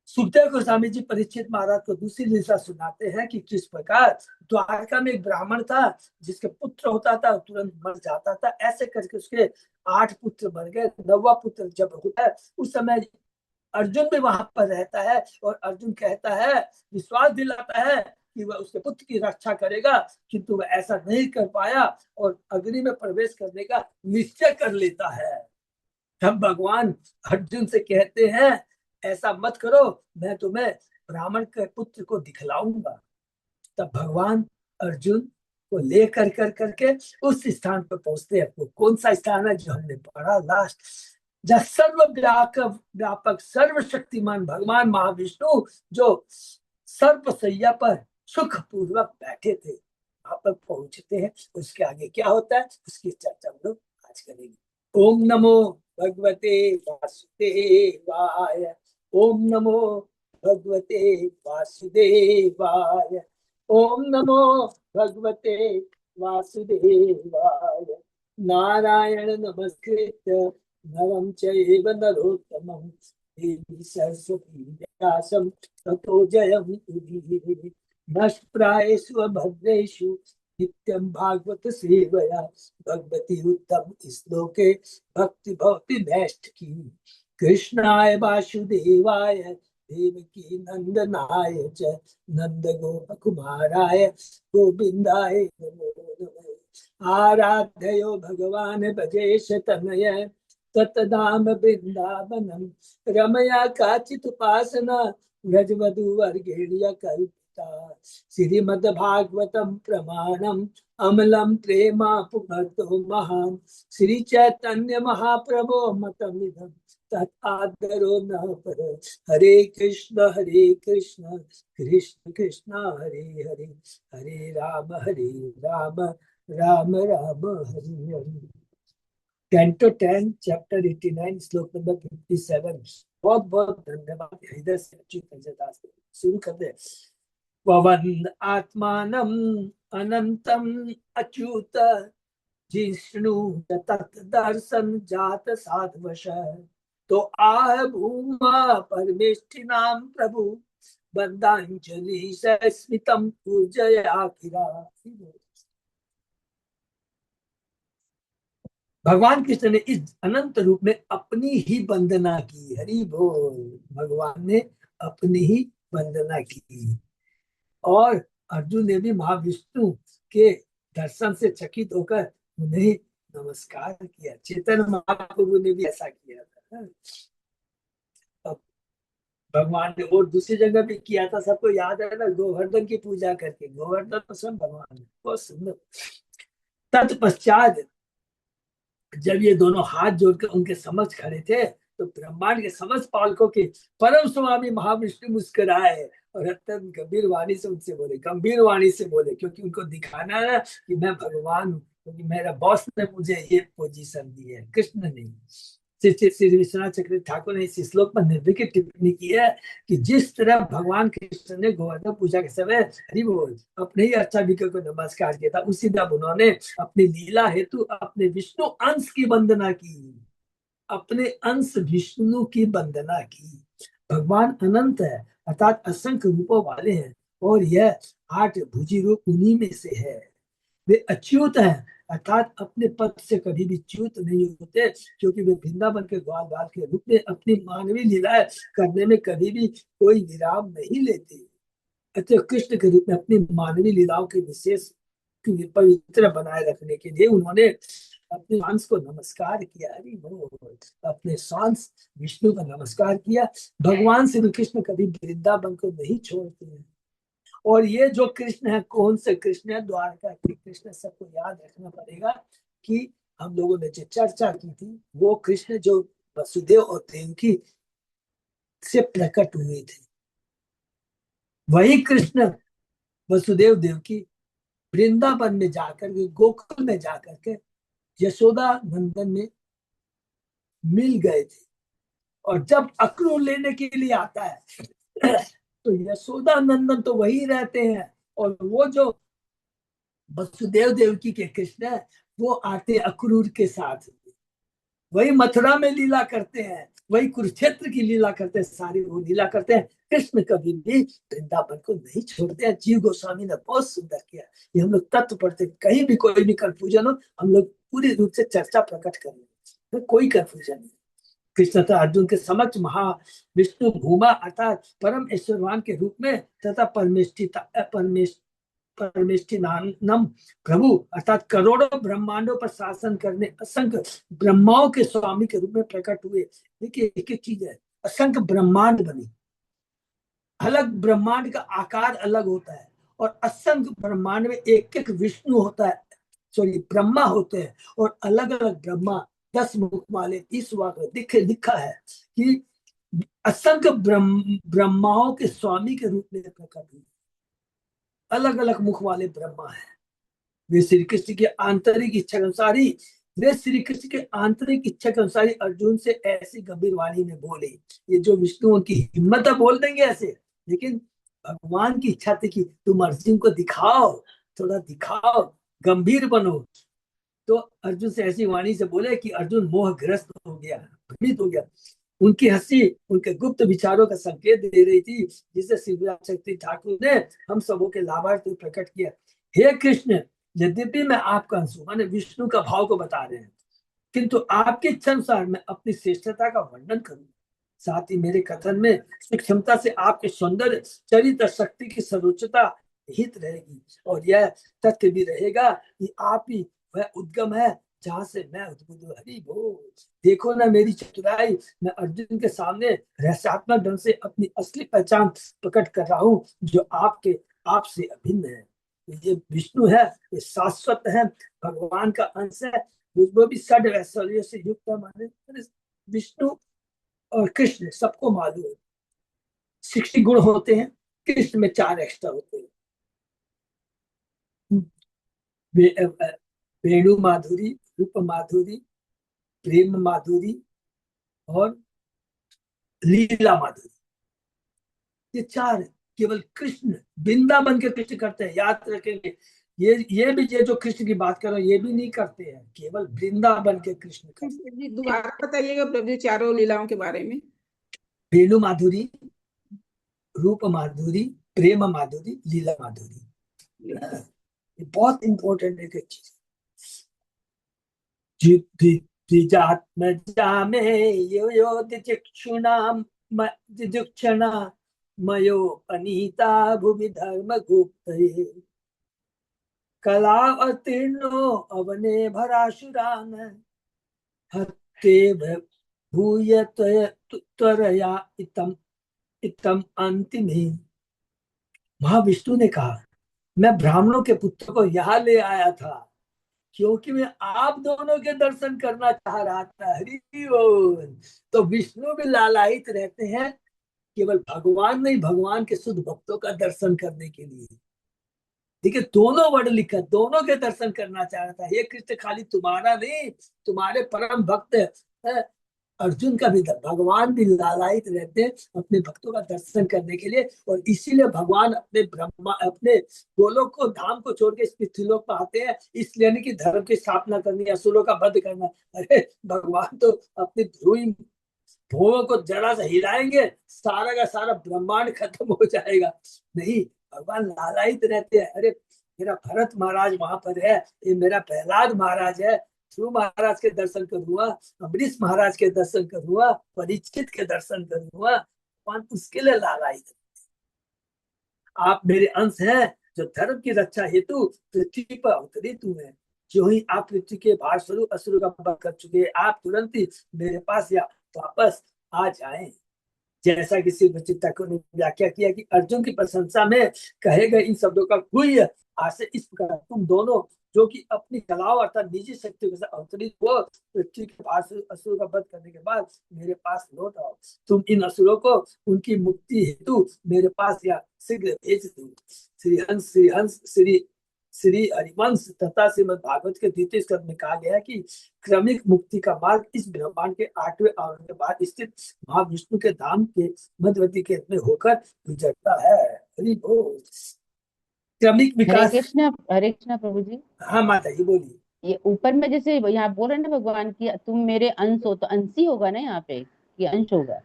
सुखदेव गोस्वामी जी परीक्षित महाराज को दूसरी लीला सुनाते हैं कि किस प्रकार द्वारका में एक ब्राह्मण था जिसके पुत्र होता था तुरंत मर जाता था। ऐसे करके उसके 8 पुत्र मर गए। 9वां पुत्र जब होता है उस समय अर्जुन भी वहां पर रहता है, और अर्जुन कहता है, विश्वास दिलाता है कि वह उसके पुत्र की रक्षा करेगा, किंतु वह ऐसा नहीं कर पाया और अग्नि में प्रवेश करने का निश्चय कर लेता है। तब भगवान अर्जुन से कहते हैं ऐसा मत करो, मैं तुम्हें ब्राह्मण के पुत्र को दिखलाऊंगा। तब भगवान अर्जुन को लेकर कर करके उस स्थान पर पहुंचते हैं। वो कौन सा स्थान है जो हमने पढ़ा लास्ट? जब सर्व व्यापक सर्वशक्तिमान भगवान महाविष्णु जो सर्पसैया पर सुख पूर्वक बैठे थे, वहां पर पहुंचते हैं। उसके आगे क्या होता है उसकी चर्चा हम लोग आज करेंगे। ओम नमो भगवते वासुदेवाय। ओम नमो भगवते वासुदेवाय। ओम नमो भगवते वासुदेवाय। नारायण नमस्कृत्य नरं चैव नरोत्तमं देवी सरस्वती व्यासं ततो जयमुदीरये। नष्प्रायेषु भद्रेषु नित्यं भागवत सेवया भगवती उत्तम श्लोके भक्ति भवति नैष्ठ की। कृष्णाय वासुदेवाय देवकी नंदनाय च नंद गोप कुमाराय गोविंदाय नमो नमः। आराध्यो भगवान भजेश तनय ततदाम वृंदावनम रमया काचित उपासना व्रजवधूवर्गेण्य कल्पिता। श्रीमद्भागवतम प्रमाणम अमलम प्रेमा पुभर्तो महान श्री चैतन्य महाप्रभो मतमिदं तदादरो न पर। हरे कृष्ण कृष्ण कृष्ण हरे हरे, हरे राम राम राम हरे हरे। कैंटो 10 चैप्टर 89 श्लोक नंबर 57। बहुत बहुत धन्यवाद हृदय से अच्छी तरह से शुरू कर दे। पवन आत्मानम अनंतम अच्युत जिष्णु तत् दर्शन जात साधवश। तो आह भूमा परमेष्टि नाम प्रभु बंदांजलि स्मितम पूजया गिरा। भगवान कृष्ण ने इस अनंत रूप में अपनी ही वंदना की। हरि बोल। भगवान ने अपनी ही वंदना की, और अर्जुन ने भी महाविष्णु के दर्शन से चकित होकर उन्हें नमस्कार किया। चैतन्य महाप्रभु ने भी ऐसा किया था। अब भगवान ने और दूसरी जगह भी किया था, सबको याद है ना, गोवर्धन की पूजा करके। गोवर्धन तो स्वयं भगवान है, बहुत सुंदर। तत्पश्चात जब ये दोनों हाथ जोड़कर उनके समक्ष खड़े थे, तो ब्रह्मांड के समस्त पालकों के परम स्वामी महाविष्णु मुस्कुराए और अत्यंत गंभीर वाणी से उनसे बोले, गंभीर वाणी से बोले, क्योंकि उनको दिखाना है कि मैं भगवान हूँ, क्योंकि मेरा बॉस ने मुझे ये पोजीशन दी है, कृष्ण नहीं। श्री विश्वनाथ चक्रवर्ती ठाकुर ने इस श्लोक पर निर्विकल्प टिप्पणी की है कि जिस तरह भगवान कृष्ण ने गोवर्धन पूजा के समय हरि बोल अपने ही अर्चाबिका को नमस्कार किया था, उसी तरह उन्होंने अपनी लीला हेतु अपने विष्णु अंश की वंदना की, अपने अंश विष्णु की वंदना की। भगवान अनंत है, अर्थात असंख्य रूपों वाले हैं, और यह 8 भुजी रूप उन्हीं में से है। वे अच्युत हैं, अर्थात अपने पद से कभी भी च्युत नहीं होते, क्योंकि वे वृंदावन के ग्वाल बाल के रूप में अपनी मानवीय लीलाएं करने में कभी भी कोई विराम नहीं लेते। अतः कृष्ण के रूप में अपनी मानवीय लीलाओं के विशेष पवित्र बनाए रखने के लिए उन्होंने अपने सांस को नमस्कार किया। हरि बोल। अपने सांस विष्णु का नमस्कार किया। भगवान श्री कृष्ण कभी वृंदावन को नहीं छोड़ते हैं। और ये जो कृष्ण है, कौन से कृष्ण है? द्वारका के कृष्ण। सबको याद रखना पड़ेगा कि हम लोगों ने जो चर्चा की थी, वो कृष्ण जो वसुदेव और देवकी से प्रकट हुए थे, वही कृष्ण वसुदेव देवकी वृंदावन में जाकर के, गोकुल में जाकर के यशोदा नंदन में मिल गए थे। और जब अक्रूर लेने के लिए आता है तो यशोदा नंदन तो वही रहते हैं, और वो जो वसुदेव देवकी के कृष्ण है, वो आते अक्रूर के साथ। वही मथुरा में लीला करते हैं, वही कुरुक्षेत्र की लीला करते हैं, सारी वो लीला करते हैं। कृष्ण कभी भी वृंदावन को नहीं छोड़ते हैं। जीव गोस्वामी ने बहुत सुंदर किया। ये हम लोग तत्व पढ़ते, कहीं भी कोई भी कंफ्यूजन हो, हम लोग पूरी रूप से चर्चा प्रकट करेंगे, तो कोई कंफ्यूजन नहीं। कृष्ण तथा अर्जुन के समक्ष महा विष्णु भूमा अर्थात परम ऐश्वर्यवान के रूप में तथा परमेष्ठिनानम प्रभु अर्थात करोड़ों ब्रह्मांडों पर शासन करने असंख्य ब्रह्माओं के स्वामी के रूप में प्रकट हुए। देखिए, एक एक चीज है, असंख्य ब्रह्मांड बने, अलग ब्रह्मांड का आकार अलग होता है, और असंख्य ब्रह्मांड में एक एक विष्णु होता है, सॉरी ब्रह्मा होते हैं, और अलग अलग ब्रह्मा 10 मुख वाले 30 वाक लिखा है कि असंख्य ब्रह्माओं के स्वामी के रूप में प्रकट हुए। अलग अलग मुख वाले ब्रह्मा है। वे श्री कृष्ण की आंतरिक इच्छा के अनुसार ही वे श्री कृष्ण के आंतरिक इच्छा के अनुसार ही अर्जुन से ऐसी गंभीर वाणी में बोले। ये जो विष्णु उनकी हिम्मत है, बोल देंगे ऐसे, लेकिन भगवान की इच्छा थी कि तुम अर्जुन को दिखाओ, थोड़ा दिखाओ, गंभीर बनो। तो अर्जुन से ऐसी वाणी से बोले कि अर्जुन मोहग्रस्त हो गया, भ्रमित हो गया। उनकी हंसी उनके गुप्त विचारों का संकेत दे रही थी, जिसे शिवराज शक्ति ठाकुर ने हम सबों के लाभार्थ प्रकट किया। हे कृष्ण, यद्यपि मैं आपका अंश हूं, माने विष्णु का भाव को बता रहे हैं, किंतु आपकी इच्छा अनुसार मैं अपनी श्रेष्ठता का वर्णन करूंगा। साथ ही मेरे कथन में क्षमता से आपके सौंदर्य चरित्र शक्ति की सर्वोच्चता हित रहेगी, और यह तथ्य भी रहेगा कि आप ही वह उद्गम है जहां से मैं उद्भूत हूं। हरि बोल। देखो ना मेरी चतुराई, मैं अर्जुन के सामने रहस्यात्मक ढंग से अपनी असली पहचान प्रकट कर रहा हूँ, जो आपसे अभिन्न है। ये विष्णु है, ये शाश्वत है, भगवान का अंश है, वो भी षड ऐश्वर्य से युक्त है। माने विष्णु और कृष्ण सबको मालूम है 60 गुण होते हैं, कृष्ण में 4 एक्स्ट्रा होते हैं। वेणु माधुरी, रूप माधुरी, प्रेम माधुरी और लीला माधुरी, ये 4 केवल कृष्ण वृंदावन के कृष्ण करते हैं। याद रखेंगे, ये भी, ये जो कृष्ण की बात कर रहे हैं, ये भी नहीं करते हैं, केवल वृंदावन के कृष्ण करते जी दोबारा बताइएगा प्रभु जी चारों लीलाओं के बारे में। वेणु माधुरी, रूप माधुरी, प्रेम माधुरी, लीला माधुरी। ये बहुत इंपॉर्टेंट है चीज। द्विजात्मजा में यो दिक्षुणा मयो अनीता भूमि धर्म गुप्त। कला अतीर्णो अवने भराशुरान हत्ते भूय त्वरया इतम इतम अंतिमे। महाविष्णु ने कहा, मैं ब्राह्मणों के पुत्र को यहाँ ले आया था क्योंकि मैं आप दोनों के दर्शन करना चाह रहा था। हरि बोल। तो विष्णु भी लालायित रहते हैं केवल भगवान नहीं, भगवान के शुद्ध भक्तों का दर्शन करने के लिए। देखिए, दोनों वर्ड लिखा, दोनों के दर्शन करना चाह रहा था। हे कृष्ण, खाली तुम्हारा नहीं, तुम्हारे परम भक्त अर्जुन का भी भगवान भी लालायित रहते हैं अपने भक्तों का दर्शन करने के लिए। और इसीलिए भगवान अपने ब्रह्मा अपने गोलोक को धाम को छोड़ के इस पृथ्वीलोक पर आते हैं, इसलिए नहीं कि धर्म की स्थापना करनी, असुरों का वध करना। अरे भगवान तो अपनी भुवों को जरा सा हिलाएंगे, सारा का सारा ब्रह्मांड खत्म हो जाएगा। नहीं, भगवान लालायित रहते हैं। अरे मेरा भरत महाराज वहां पर है, ये मेरा प्रहलाद महाराज है, ध्रुव महाराज के दर्शन करूंगा, अम्बरीश महाराज के दर्शन करूंगा, परीक्षित के दर्शन करूंगा। भगवान उसके लिए लालायित। आप मेरे अंश हैं जो धर्म की रक्षा हेतु पृथ्वी पर अवतरित हुए। जो ही आप पृथ्वी के भार स्वरूप असुर का वध कर चुके, आप तुरंत ही मेरे पास या वापस आ जाएं। जैसा कि शिव ठाकुर ने व्याख्या किया कि अर्जुन की प्रशंसा में कहे गए इन शब्दों का गुह्य आशय इस प्रकार, तुम दोनों जो कि अपनी कलाओं अर्थात निजी शक्तियों के साथ अवतरित हो, पृथ्वी के भार असुर का वध करने के बाद मेरे पास लौट आओ। तुम इन असुरों को उनकी मुक्ति हेतु मेरे पास या शीघ्र भेज दो। श्री हंस श्री हरिवंश तथा श्रीमद् भागवत के द्वितीय स्कंद में कहा गया है कि क्रमिक मुक्ति का मार्ग इस ब्रह्मांड के 8वें आवरण के बाद स्थित महाविष्णु के धाम के मध्यवर्ती के में होकर गुजरता है। हरि बोल। क्रमिक हरे विकास। कृष्णा प्रभु जी। हाँ माता जी बोलिए। ये ऊपर में जैसे यहाँ बोल रहे हैं ना भगवान की तुम मेरे अंश हो, तो अंशी होगा ना यहाँ पे, ये अंश होगा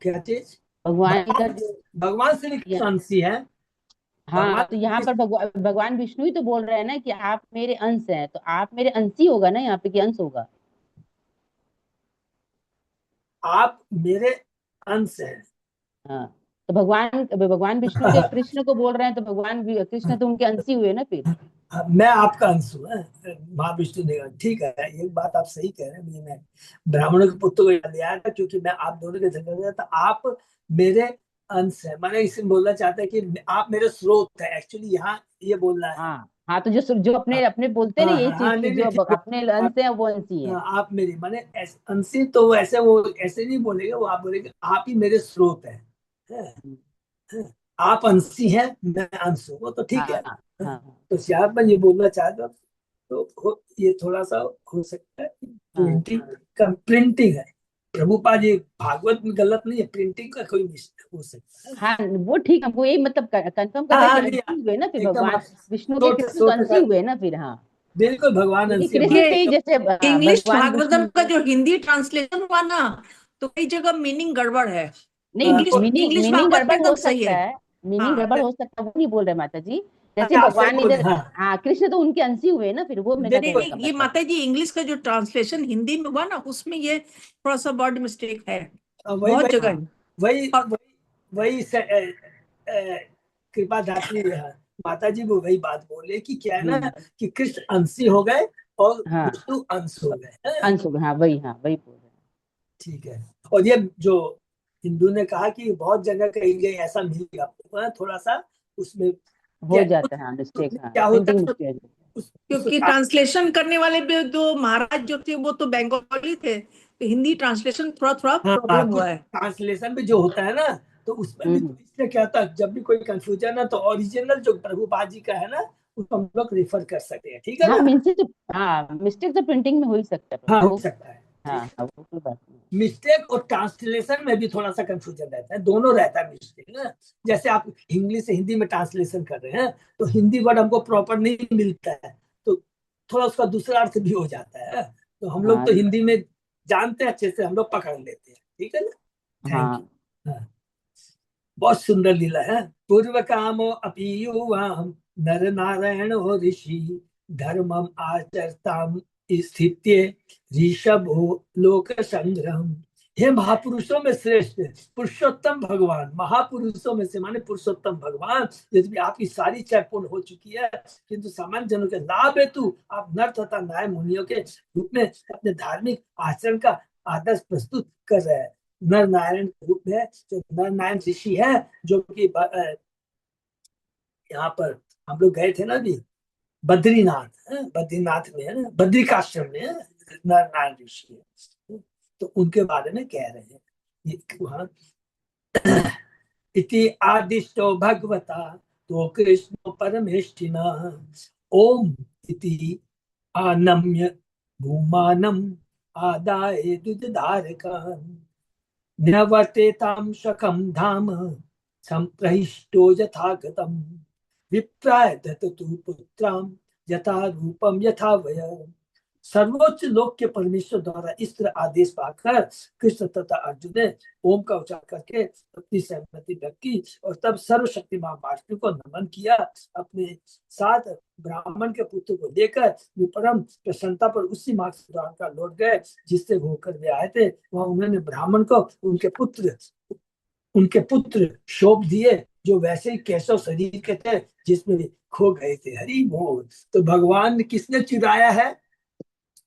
क्या चीज? भगवान का जो भगवान श्री कृष्ण अंशी है। हाँ, तो यहाँ पर भगवान विष्णु ही तो बोल रहे हैं ना कि आप मेरे अंश हैं, तो आप मेरे अंशी होगा ना यहाँ पे, कि अंश होगा? आप मेरे अंश हैं। हाँ, तो भगवान विष्णु के कृष्ण को बोल रहे हैं, तो भगवान कृष्ण तो उनके अंशी हुए ना फिर। मैं आपका अंश हूँ। महाविष्णु ने कहा, ठीक है, ये बात आप सही कह रहे हैं। मैं ब्राह्मणों के पुत्र को याद आया था क्योंकि मैं आप दोनों के झगड़ा था। आप मेरे अंश है, मैंने इसमें बोलना चाहता है कि आप मेरे स्रोत है। एक्चुअली यहाँ ये बोलना है। हाँ, तो जो अपने अपने बोलते हैं ना ये चीज की, जो अपने अंश है वो अंशी है। आप मेरी माने अंशी, तो वो ऐसे नहीं बोलेंगे, वो आप बोलेंगे आप ही मेरे स्रोत है। आप अंशी हैं, मैं अंश हूँ, वो तो ठीक है। तो शायद मैं ये बोलना चाहता हूँ, तो ये थोड़ा सा हो सकता है प्रिंटिंग है। प्रभुपाद जी भागवत में गलत नहीं है, प्रिंटिंग का कोई मिस्टेक हो सकता है। हाँ, वो ठीक है, वो यही मतलब कंफर्म कर रहे हैं कि अंशी हुए ना फिर, भगवान विष्णु के कृष्ण तो अंशी हुए ना फिर। हाँ बिल्कुल, भगवान अंशी। कृष्ण के ही जैसे इंग्लिश भागवतम का जो हिंदी ट्रांसलेशन हुआ ना, तो कई जगह मीनिंग गड़बड़ है। नहीं, मीनिंग गड़बड़ हो सकता है, मीनिंग हाँ, गड़बड़ हो सकता है, वो नहीं बोल रहे माता जी। जैसे भगवान इधर हाँ कृष्ण तो उनके अंशी हुए ना फिर, वो मेरा ये माता जी इंग्लिश का जो ट्रांसलेशन हिंदी में हुआ ना, उसमें ये थोड़ा सा वर्ड मिस्टेक है बहुत जगह। वही कृपा धात्री माता जी वो वही बात बोले कि क्या है ना कि कृष्ण अंशी हो गए और विष्णु अंश हो गए। अंश हो गए, हाँ वही बोल रहे। ठीक है। और ये जो हिंदू ने कहा कि बहुत जगह कहीं गई ऐसा मिलेगा, थोड़ा सा उसमें हो जाता है मिस्टेक। क्या होता है क्योंकि ट्रांसलेशन करने वाले भी जो महाराज जो थे वो तो बंगाली थे, तो हिंदी ट्रांसलेशन थोड़ा प्रॉब्लम हुआ है। ट्रांसलेशन भी जो होता है ना, तो उसमें भी इसलिए क्या होता है, जब भी कोई कंफ्यूजन है तो ओरिजिनल जो प्रभुपाद जी का है ना, उसको हम लोग रेफर कर सकते हैं। ठीक है ना? मिस्टेक तो प्रिंटिंग में हो ही सकता है। हाँ, हो सकता है। कोई बात नहीं। मिस्टेक और ट्रांसलेशन में भी थोड़ा सा कंफ्यूजन रहता है, दोनों रहता है मिस्टेक ना। जैसे आप इंग्लिश से हिंदी में ट्रांसलेशन कर रहे हैं तो हिंदी वर्ड हमको प्रॉपर नहीं मिलता है, तो थोड़ा उसका दूसरा अर्थ भी हो जाता है। तो हम लोग तो हिंदी में जानते हैं अच्छे से, हम लोग पकड़ लेते हैं। ठीक है ना? Thank you. बहुत सुंदर लीला है। पूर्व कामो अपीयुवाम नर नारायण हो ऋषि धर्मम आचरताम स्थित्ये ऋषभो लोक संग्रहम हे महापुरुषों में श्रेष्ठ पुरुषोत्तम भगवान, महापुरुषों में से माने पुरुषोत्तम भगवान, यदि आपकी सारी इच्छा पूर्ण हो चुकी है, किंतु सामान्य जनों के लाभ हेतु आप नर तथा न्याय मुनियों के रूप में अपने धार्मिक आचरण का आदर्श प्रस्तुत कर रहे हैं। नर नारायण के रूप में जो नर नारायण ऋषि है, जो कि यहाँ पर हम लोग गए थे ना अभी बद्रीनाथ, बद्रीनाथ में है ना, बद्रिकाश्रम में नर नारायण ऋषि है, तो उनके बारे में कह रहे हैं वहां। इति आदिष्टो भगवता तो कृष्ण परमेष्ठिना ओम इति आनम्य भूमानम आदाय दुधारकान् न्यवर्तेतां शखं धाम संप्रहिष्टो यथागतम् विप्राय दत्तु पुत्रां यथा रूपम यथा वय। सर्वोच्च लोक के परमेश्वर द्वारा इस तरह आदेश पाकर कृष्ण तथा अर्जुन ने ओम का उच्चारण करके अपनी सहमति व्यक्त की और तब सर्वशक्तिमान वासुदेव को नमन किया। अपने साथ ब्राह्मण के पुत्र को लेकर वे परम प्रसन्नता पर उसी मार्ग से द्वार का लौट गए जिससे होकर वे आए थे। वहां उन्होंने ब्राह्मण को उनके पुत्र शोभ दिए जो वैसे ही केशव शरीर के थे जिसमें वे खो गए थे। हरि बोल। तो भगवान ने किसने चुराया है?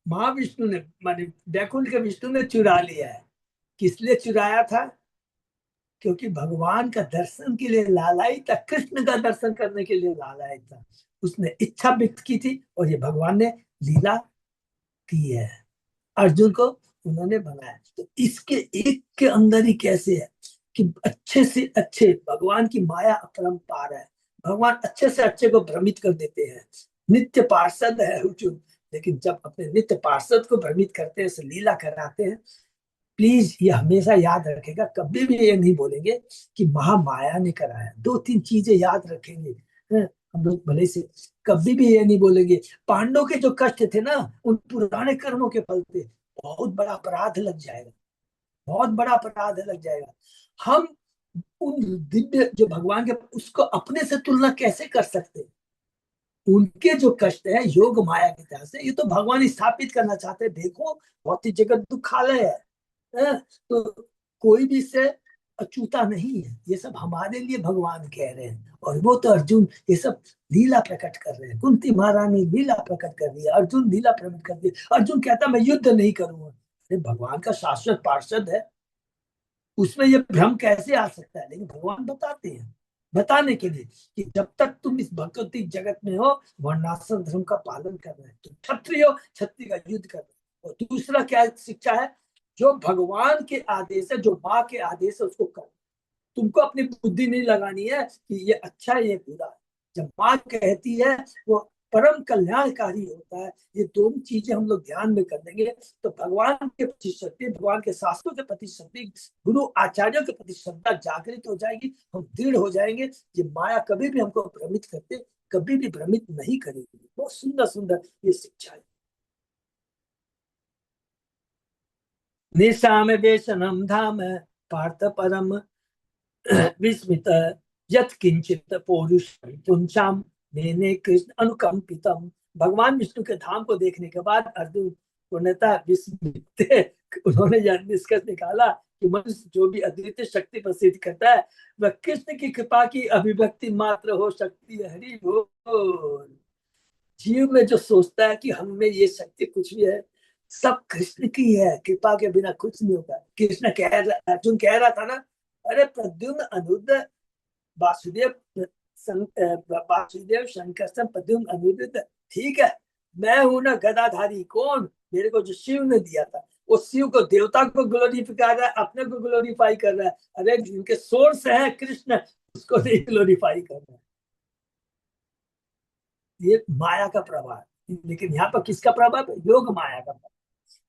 महाविष्णु ने, माने वैकुंठ के विष्णु ने चुरा लिया है। किस लिए चुराया था? क्योंकि भगवान का दर्शन के लिए लालाई था, कृष्ण का दर्शन करने के लिए लालाई था। उसने इच्छा व्यक्त की थी और ये भगवान ने लीला की है, अर्जुन को उन्होंने बनाया। तो इसके एक के अंदर ही कैसे है कि अच्छे से अच्छे भगवान की माया अपरंपार है। भगवान अच्छे से अच्छे को भ्रमित कर देते हैं। नित्य पार्षद है अर्जुन, लेकिन जब अपने नित्य पार्षद को भ्रमित करते हैं, लीला कराते हैं, प्लीज ये हमेशा याद रखेगा, कभी भी ये नहीं बोलेंगे कि महामाया ने कराया। दो तीन चीजें याद रखेंगे हम लोग भले से, कभी भी ये नहीं बोलेंगे पांडवों के जो कष्ट थे ना, उन पुराने कर्मों के फल थे। बहुत बड़ा अपराध लग जाएगा, बहुत बड़ा अपराध लग जाएगा। हम उन दिव्य जो भगवान के, उसको अपने से तुलना कैसे कर सकते हैं? उनके जो कष्ट है योग माया की तरह से, ये तो भगवान स्थापित करना चाहते हैं। देखो भौतिक जगत दुखालय है, तो कोई भी इससे अछूता नहीं है। ये सब हमारे लिए भगवान कह रहे हैं। और वो तो अर्जुन ये सब लीला प्रकट कर रहे हैं। कुंती महारानी लीला प्रकट कर रही है, अर्जुन लीला प्रकट कर रही है। अर्जुन कहता मैं युद्ध नहीं करूंगा। अरे भगवान का शाश्वत पार्षद है, उसमें ये भ्रम कैसे आ सकता है? लेकिन भगवान बताते हैं, बताने के लिए कि जब तक तुम इस भौतिक जगत में हो, वर्णाश्रम धर्म का पालन कर रहे हैं, तुम क्षत्रिय हो, क्षत्रिय का युद्ध कर रहे हो। और दूसरा क्या शिक्षा है? जो भगवान के आदेश है, जो माँ के आदेश है, उसको कर। तुमको अपनी बुद्धि नहीं लगानी है कि ये अच्छा है ये बुरा है। जब माँ कहती है वो परम कल्याणकारी होता है। ये दोनों चीजें हम लोग ध्यान में कर लेंगे तो भगवान के प्रति शक्ति, भगवान के शास्त्रों के प्रति शक्ति, गुरु आचार्यों के प्रति श्रद्धा जागृत हो जाएगी। हम दृढ़ हो जाएंगे। ये माया कभी भी हमको भ्रमित करते, कभी भी भ्रमित नहीं करेगी। बहुत सुंदर सुंदर ये शिक्षा है। निशाम वेशनम धाम पार्थ परम विस्मित यत किंचित पौरुष पुंसाम मेने कृष्ण अनुकंपितम। भगवान विष्णु के धाम को देखने के बाद अर्जुन पूर्णतः विस्मित थे। उन्होंने यह निष्कर्ष निकाला कि मनुष्य जो भी अद्वितीय शक्ति प्रसिद्ध करता है वह कृष्ण की कृपा की अभिव्यक्ति मात्र हो सकती है। हरि बोल। जीव में जो सोचता है कि हम में ये शक्ति कुछ भी है, सब कृष्ण की है। कृपा के बिना कुछ नहीं होता। कृष्ण कह रहा, अर्जुन कह रहा था ना, अरे प्रद्युम्न अनिरुद्ध वासुदेव वासुदेव शंकर प्रद्युम्न अनिरुद्ध, ठीक है मैं हूं ना गदाधारी। कौन? मेरे को जो शिव ने दिया था। वो शिव को, देवता को ग्लोरीफाई कर रहा है, अपने को ग्लोरीफाई कर रहा है। अरे जिनके सोर्स है कृष्ण, उसको नहीं ग्लोरीफाई कर रहा है। ये माया का प्रभाव। लेकिन यहाँ पर किसका प्रभाव है? योग माया का प्रभाव।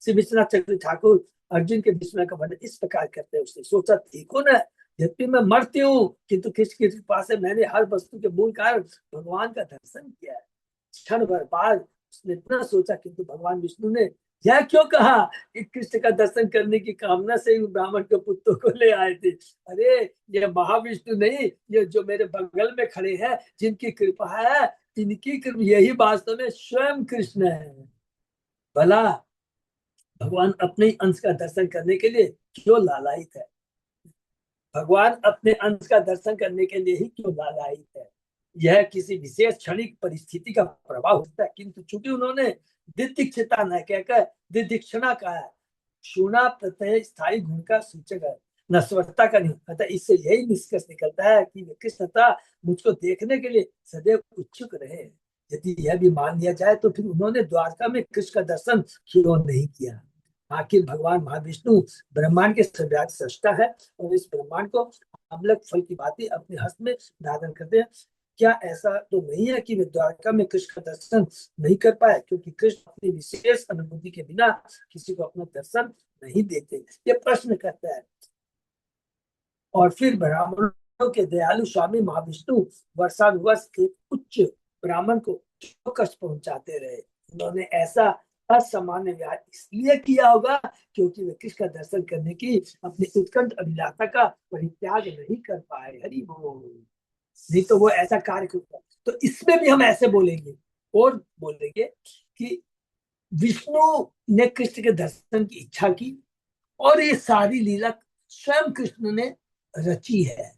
श्री विश्वनाथ चक्रवर्ती ठाकुर अर्जुन के विस्मय का वर्णन इस प्रकार करते हैं। उसने सोचा देखो ना, यद्यपि मैं मरती हूँ किंतु कृष्ण की कृपा से मैंने हर वस्तु के मूल कारण भगवान का दर्शन किया है। क्षण भर बाद उसने इतना सोचा, किंतु भगवान विष्णु ने यह क्यों कहा कि कृष्ण का दर्शन करने की कामना से ही ब्राह्मण के पुत्रों को ले आए थे। अरे ये महाविष्णु नहीं, ये जो मेरे बगल में खड़े हैं जिनकी कृपा है, इनकी कृपा, यही वास्तव में स्वयं कृष्ण है। भला भगवान अपने ही अंश का दर्शन करने के लिए क्यों लालायित है? भगवान अपने अंश का दर्शन करने के लिए ही क्यों लालायित है? यह किसी विशेष क्षणिक परिस्थिति का प्रभाव होता है, किंतु चूंकि उन्होंने दिदीक्षिता न कहकर दिदीक्षणा कहा है, क्षुणा प्रत्यय स्थायी गुण का सूचक है, नश्वरता का नहीं। अतः इससे यही निष्कर्ष निकलता है कि वे कृष्णता मुझको देखने के लिए सदैव उत्सुक रहे। यदि यह भी मान लिया जाए तो फिर उन्होंने द्वारका में कृष्ण का दर्शन क्यों नहीं किया? आखिर भगवान महाविष्णु ब्रह्मांड के सर्वव्यापी सृष्टा है और इस ब्रह्मांड को अमलक फल की भांति अपने हस्त में धारण करते हैं। क्या ऐसा तो नहीं है कि वे द्वारका में कृष्ण का दर्शन नहीं कर पाए, क्योंकि कृष्ण अपनी विशेष अनुभूति के बिना किसी को अपना दर्शन नहीं देते? ये प्रश्न करता है। और फिर ब्राह्मणों के दयालु स्वामी महाविष्णु वर्षानुवर्ष एक उच्च ब्राह्मण को कष्ट पहुंचाते रहे। उन्होंने ऐसा असामान्य व्यवहार इसलिए किया होगा क्योंकि वे कृष्ण का दर्शन करने की अपनी उत्कंठ अभिलाषा का परित्याग नहीं कर पाए। हरि बोल। नहीं तो वो ऐसा कार्य करता। तो इसमें भी हम ऐसे बोलेंगे और बोलेंगे कि विष्णु ने कृष्ण के दर्शन की इच्छा की और ये सारी लीला स्वयं कृष्ण ने रची है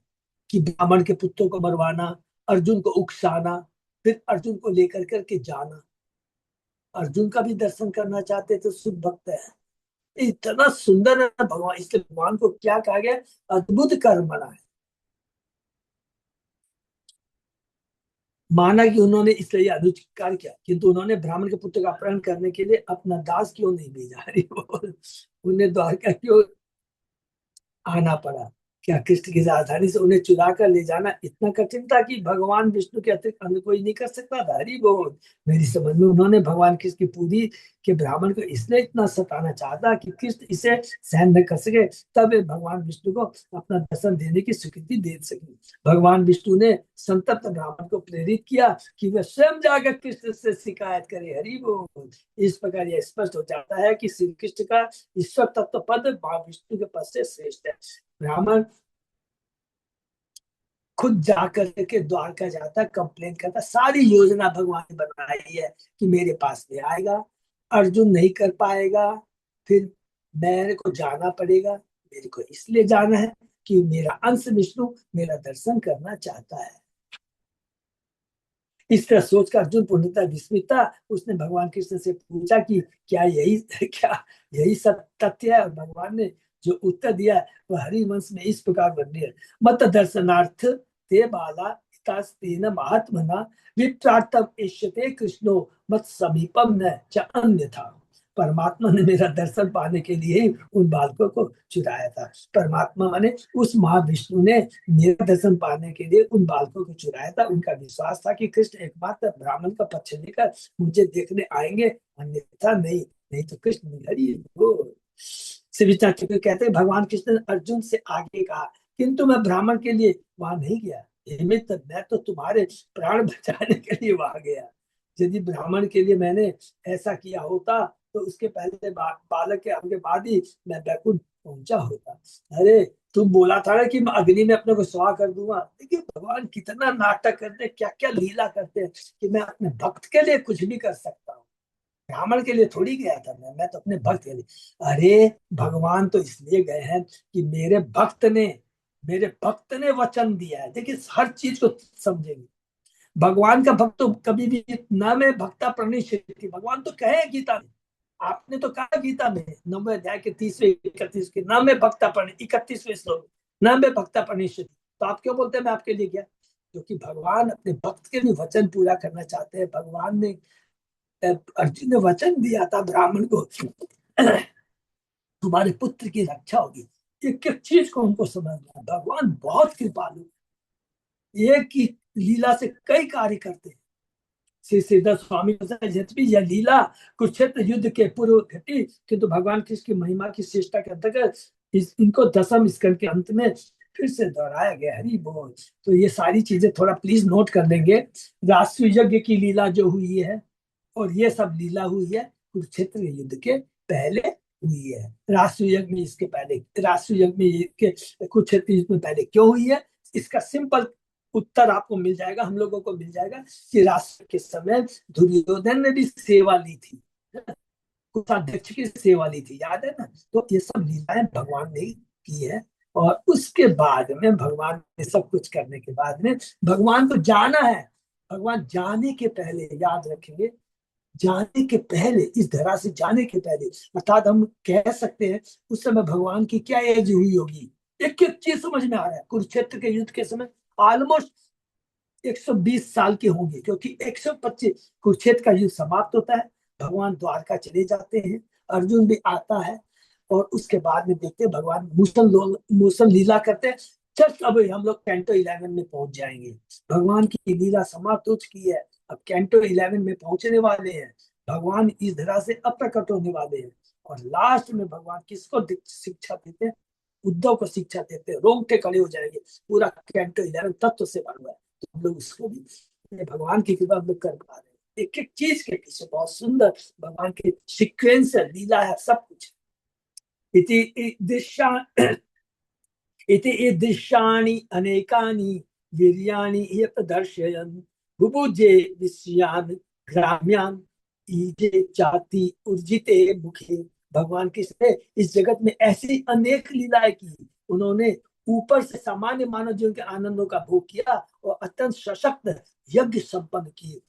कि ब्राह्मण के पुत्रों को मरवाना, अर्जुन को उकसाना, फिर अर्जुन को लेकर करके जाना। अर्जुन का भी दर्शन करना चाहते थे, शुद्ध भक्त है, इतना सुंदर है भगवान। इसलिए भगवान को क्या कहा गया? अद्भुत कर्मणा है। माना कि उन्होंने इसलिए अनुचित किया, किंतु उन्होंने ब्राह्मण के पुत्र का अपहरण करने के लिए अपना दास क्यों नहीं भेजा? उन्हें द्वारका क्यों आना पड़ा? क्या कृष्ण की राजधानी से उन्हें चुरा कर ले जाना इतना कठिन था कि भगवान विष्णु के अतिरिक्त अन्य कोई नहीं कर सकता था? हरि बोल। मेरी समझ में उन्होंने भगवान कृष्ण की पूरी के ब्राह्मण को इसलिए इतना सताना चाहता कि कृष्ण इसे सहन न कर सके, तब वे भगवान विष्णु को अपना दर्शन देने की स्वीकृति दे सके। भगवान विष्णु ने संतप्त ब्राह्मण को प्रेरित किया कि वे स्वयं जाकर कृष्ण से शिकायत करे। हरि बोल। इस प्रकार यह स्पष्ट हो जाता है कि श्री कृष्ण का ईश्वर तत्व पद विष्णु के पद से श्रेष्ठ है। ब्राह्मण खुद जाकर के द्वारका जाता, कंप्लेन करता, सारी योजना भगवान ने बनाई है कि मेरे पास में आएगा, अर्जुन नहीं कर पाएगा, फिर मेरे को जाना पड़ेगा। मेरे को इसलिए जाना है कि मेरा अंश विष्णु मेरा दर्शन करना चाहता है। इस तरह सोचकर अर्जुन पूर्णतः विस्मित था। उसने भगवान कृष्ण से पूछा कि क्या यही सब तथ्य है? और भगवान ने जो उत्तर दिया वह हरिवंश में इस प्रकार वर्णित है। मत दर्शनार्थ ते बाला तेन महात्मना विप्रार्थम इष्यते कृष्णो मत समीपम न च अन्यथा। परमात्मा ने मेरा दर्शन पाने के लिए उन बालकों को चुराया था। परमात्मा माने उस महाविष्णु ने मेरा दर्शन पाने के लिए उन बालकों को चुराया था। उनका विश्वास था कि कृष्ण एकमात्र ब्राह्मण का पक्ष लेकर मुझे देखने आएंगे, अन्यथा नहीं। नहीं तो कृष्ण हरि बोल। कहते हैं भगवान कृष्ण ने अर्जुन से आगे कहा, किंतु मैं ब्राह्मण के लिए वहां नहीं गया। मित्र, मैं तो तुम्हारे प्राण बचाने के लिए वहां गया। यदि ब्राह्मण के लिए मैंने ऐसा किया होता तो उसके पहले बालक के आगे बाद ही मैं बैकुंठ पहुंचा होता। अरे तुम बोला था ना कि मैं अग्नि में अपने को स्वाहा कर दूंगा। देखिए भगवान कितना नाटक करते हैं, क्या क्या लीला करते हैं कि मैं अपने भक्त के लिए कुछ भी कर सकता हूँ। ब्राह्मण के लिए थोड़ी गया था मैं तो अपने भक्त के लिए। अरे भगवान तो इसलिए गए हैं कि मेरे भक्त ने वचन दिया है। देखिए हर चीज को समझेंगे। भगवान का भक्त तो कभी भी न में भक्ता प्रणिष्यति, भगवान तो कहे गीता में। आपने तो कहा गीता में 9वें अध्याय के 30वें 31 के न में भक्ता प्रण 31वें श्लोक न में भक्ता प्रणिष्यति। तो आप क्यों बोलते हैं मैं आपके लिए गया? क्योंकि भगवान अपने भक्त के भी वचन पूरा करना चाहते हैं। भगवान ने अर्जुन ने वचन दिया था ब्राह्मण को, तुम्हारे पुत्र की रक्षा होगी। एक एक चीज को उनको समझना। भगवान बहुत कृपालु, एक ही लीला से कई कार्य करते हैं। श्री सिद्धेश्वर स्वामी यह लीला कुरुक्षेत्र युद्ध के पूर्व घटी, किंतु भगवान कृष्ण की महिमा की श्रेष्ठता के अंतर्गत इनको दशम स्कंद के अंत में फिर से दोहराया गया। हरि बोल। तो ये सारी चीजें थोड़ा प्लीज नोट कर लेंगे। राष्ट्रीय यज्ञ की लीला जो हुई है और ये सब लीला हुई है कुरुक्षेत्र युद्ध के पहले हुई है। राष्ट्रीय यज्ञ में इसके पहले, राष्ट्रीय यज्ञ में कुरुक्षेत्र युद्ध में पहले क्यों हुई है, इसका सिंपल उत्तर आपको मिल जाएगा, हम लोगों को मिल जाएगा कि राष्ट्र के समय दुर्योधन ने भी सेवा ली थी कोषाध्यक्ष की सेवा ली थी, याद है ना। तो ये सब लीलाएं भगवान ने की है। और उसके बाद में भगवान ने सब कुछ करने के बाद में भगवान को जाना है। भगवान जाने के पहले, याद रखेंगे, जाने के पहले, इस धरा से जाने के पहले, अर्थात हम कह सकते हैं उस समय भगवान की क्या एज हुई होगी। एक एक चीज समझ में आ रहा है। कुरुक्षेत्र के युद्ध के समय ऑलमोस्ट 120 साल के होंगे, क्योंकि 125 कुरुक्षेत्र का युद्ध समाप्त होता है, भगवान द्वारका चले जाते हैं, अर्जुन भी आता है, और उसके बाद में देखते हैं भगवान मूसल लीला करते हैं। जस्ट अब हम लोग कैंटो 11 में पहुंच जाएंगे। भगवान की लीला समाप्त हो चुकी है, अब कैंटो 11 में पहुंचने वाले हैं। भगवान इस धरा से अप्रकट होने वाले हैं, और लास्ट में भगवान किसको शिक्षा देते हैं? उद्धव को शिक्षा देते हैं। रोंगटे खड़े हो जाएंगे, पूरा कैंटो 11 तत्व से भर हुआ है। तो हम लोग उसको भी भगवान की कृपा हम लोग कर पा रहे हैं। एक एक चीज के पीछे बहुत सुंदर भगवान के सीक्वेंस है, लीला है, सब कुछ। इति ईदृशानि अनेकानि वीर्याणि ये प्रदर्शयन् बुभुजे विषयान् ग्राम्यान् ईजे जाति उर्जिते मुखे। भगवान किसने इस जगत में ऐसी अनेक लीलाएं की। उन्होंने ऊपर से सामान्य मानव जीवन के आनंदों का भोग किया और अत्यंत सशक्त यज्ञ संपन्न किए,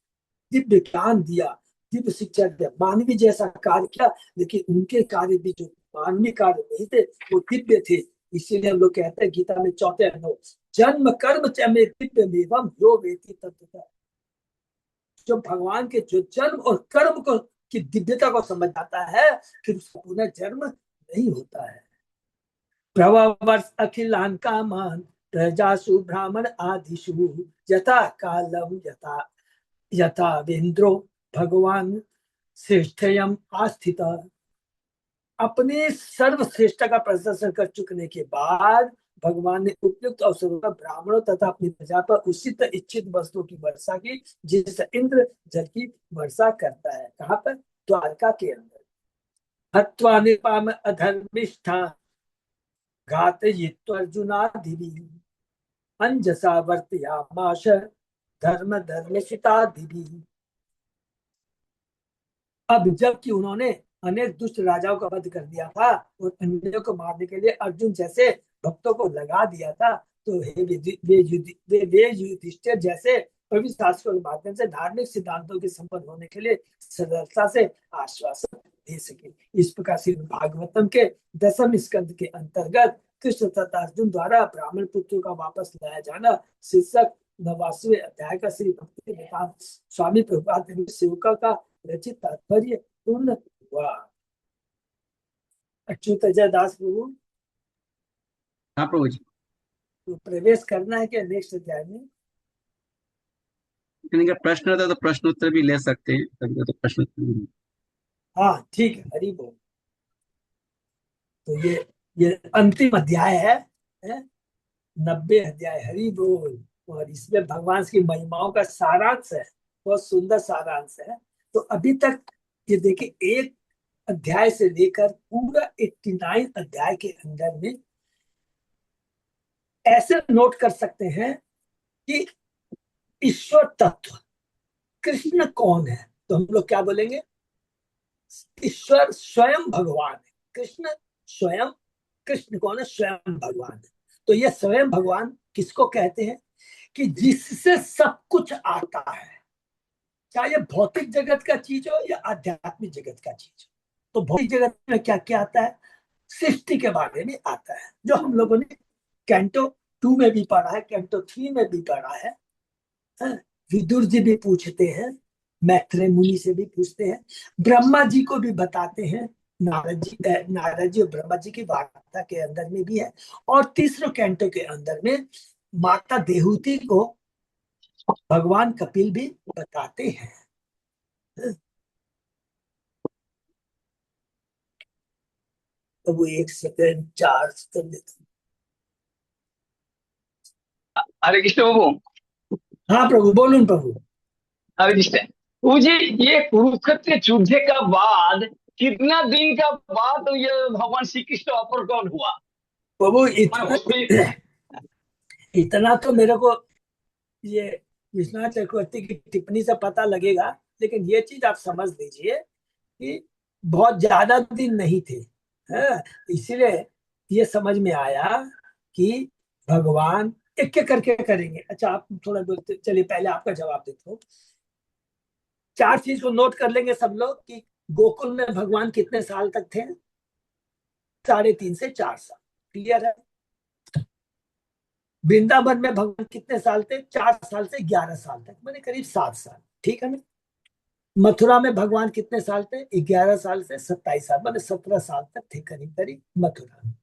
दिव्य ज्ञान दिया, दिव्य शिक्षा दिया, मानवीय जैसा कार्य किया। लेकिन उनके कार्य भी जो मानवीय कार्य नहीं थे, वो दिव्य थे। इसीलिए हम लोग कहते हैं गीता में 4 अध्याय, जन्म कर्म च में दिव्य मेवम यो वेति तत्वतः। जो भगवान के जो जन्म और कर्म को की दिव्यता को समझ आता है, फिर उसका पुनः जन्म नहीं होता है। प्रवर्ष अखिलान कामान प्रजासु ब्राह्मण आदिषु यथा कालम यथा यथा वेन्द्रो भगवान श्रेष्ठयम आस्थित। अपने सर्वश्रेष्ठ का प्रदर्शन कर चुकने के बाद भगवान ने उपयुक्त अवसरों पर ब्राह्मणों तथा अपनी प्रजा पर उचित इच्छित वस्तुओं की वर्षा की, जिससे इंद्र जल की वर्षा करता है। कहाँ पर? द्वारका के अंदर। हत्वा निपाम अधर्मिष्ठा घातयित्वर्जुनादिभिः अंजसा वर्तयामास धर्म धर्मसितादिभिः। अब जबकि उन्होंने अनेक दुष्ट राजाओं का वध कर दिया था और अन्यों को मारने के लिए अर्जुन जैसे भक्तों को लगा दिया था, तो वे युधिष्ठिर जैसे पवित्र शास्त्रों के माध्यम से धार्मिक सिद्धांतों के संपन्न होने के लिए सरलता से आश्वासन दे सके। इस प्रकार से भागवतम के 10वें स्कंद के अंतर्गत कृष्ण तथा अर्जुन द्वारा ब्राह्मण पुत्रों का वापस लाया जाना शीर्षक 89वें अध्याय का श्री भक्ति वेदांत स्वामी प्रभुपाद सेवका का रचित तात्पर्य पूर्ण हुआ। अच्युत अजय दास प्रभु, हाँ प्रभु जी। तो प्रवेश करना है क्या नेक्स्ट अध्याय में? अगर प्रश्न होता तो प्रश्न उत्तर भी ले सकते हैं, कभी तो प्रश्न उत्तर। हाँ ठीक है, हरि बोल। तो ये अंतिम अध्याय है 90 अध्याय, हरि बोल। और इसमें भगवान की महिमाओं का सारांश है, बहुत सुंदर सारांश है। तो अभी तक ये देखिए, एक अध्याय से लेकर पूरा 89 अध्याय के अंदर में ऐसे नोट कर सकते हैं कि ईश्वर तत्व कृष्ण कौन है। तो हम लोग क्या बोलेंगे? ईश्वर स्वयं भगवान है। कृष्ण स्वयं, कृष्ण कौन है? स्वयं भगवान है। तो ये स्वयं भगवान किसको कहते हैं? कि जिससे सब कुछ आता है, चाहे भौतिक जगत का चीज हो या आध्यात्मिक जगत का चीज हो। तो भौतिक जगत में क्या क्या आता है? सृष्टि के बारे में आता है, जो हम लोगों ने कैंटो 2 में भी पढ़ा है, कैंटो 3 में भी पढ़ा है। विदुर जी भी पूछते हैं, मैत्रेय मुनि से भी पूछते हैं, ब्रह्मा जी को भी बताते हैं। नारद जी और ब्रह्मा जी की वार्ता के अंदर में भी है। और तीसरे कैंटो के अंदर में माता देहूति को भगवान कपिल भी बताते हैं। तो वो 1 सेकंड 4 सेकंड देते। हरे कृष्ण प्रभु। हाँ प्रभु, बोलून प्रभु। हरे कृष्ण प्रभु जी, ये कुरुक्षेत्र युद्ध का बाद कितना दिन का बाद तो ये भगवान श्री कृष्ण अप्रकट हुआ प्रभु? इतना तो मेरे को ये विश्वनाथ चक्रवर्ती की टिप्पणी से पता लगेगा, लेकिन ये चीज आप समझ लीजिए कि बहुत ज्यादा दिन नहीं थे। हाँ, इसीलिए ये समझ में आया कि भगवान एक एक करके करेंगे। अच्छा, आप थोड़ा बोलते, चलिए पहले आपका जवाब देता हूँ। 4 चीज को नोट कर लेंगे सब लोग कि गोकुल में भगवान कितने साल तक थे? 3.5 से 4 साल। क्लियर है? वृंदावन में भगवान कितने साल थे? 4 साल से 11 साल तक, मैंने करीब 7 साल। ठीक है ना? मथुरा में भगवान कितने साल थे? 11 साल से 27 साल, मैंने 17 साल तक थे करीब करीब मथुरा में।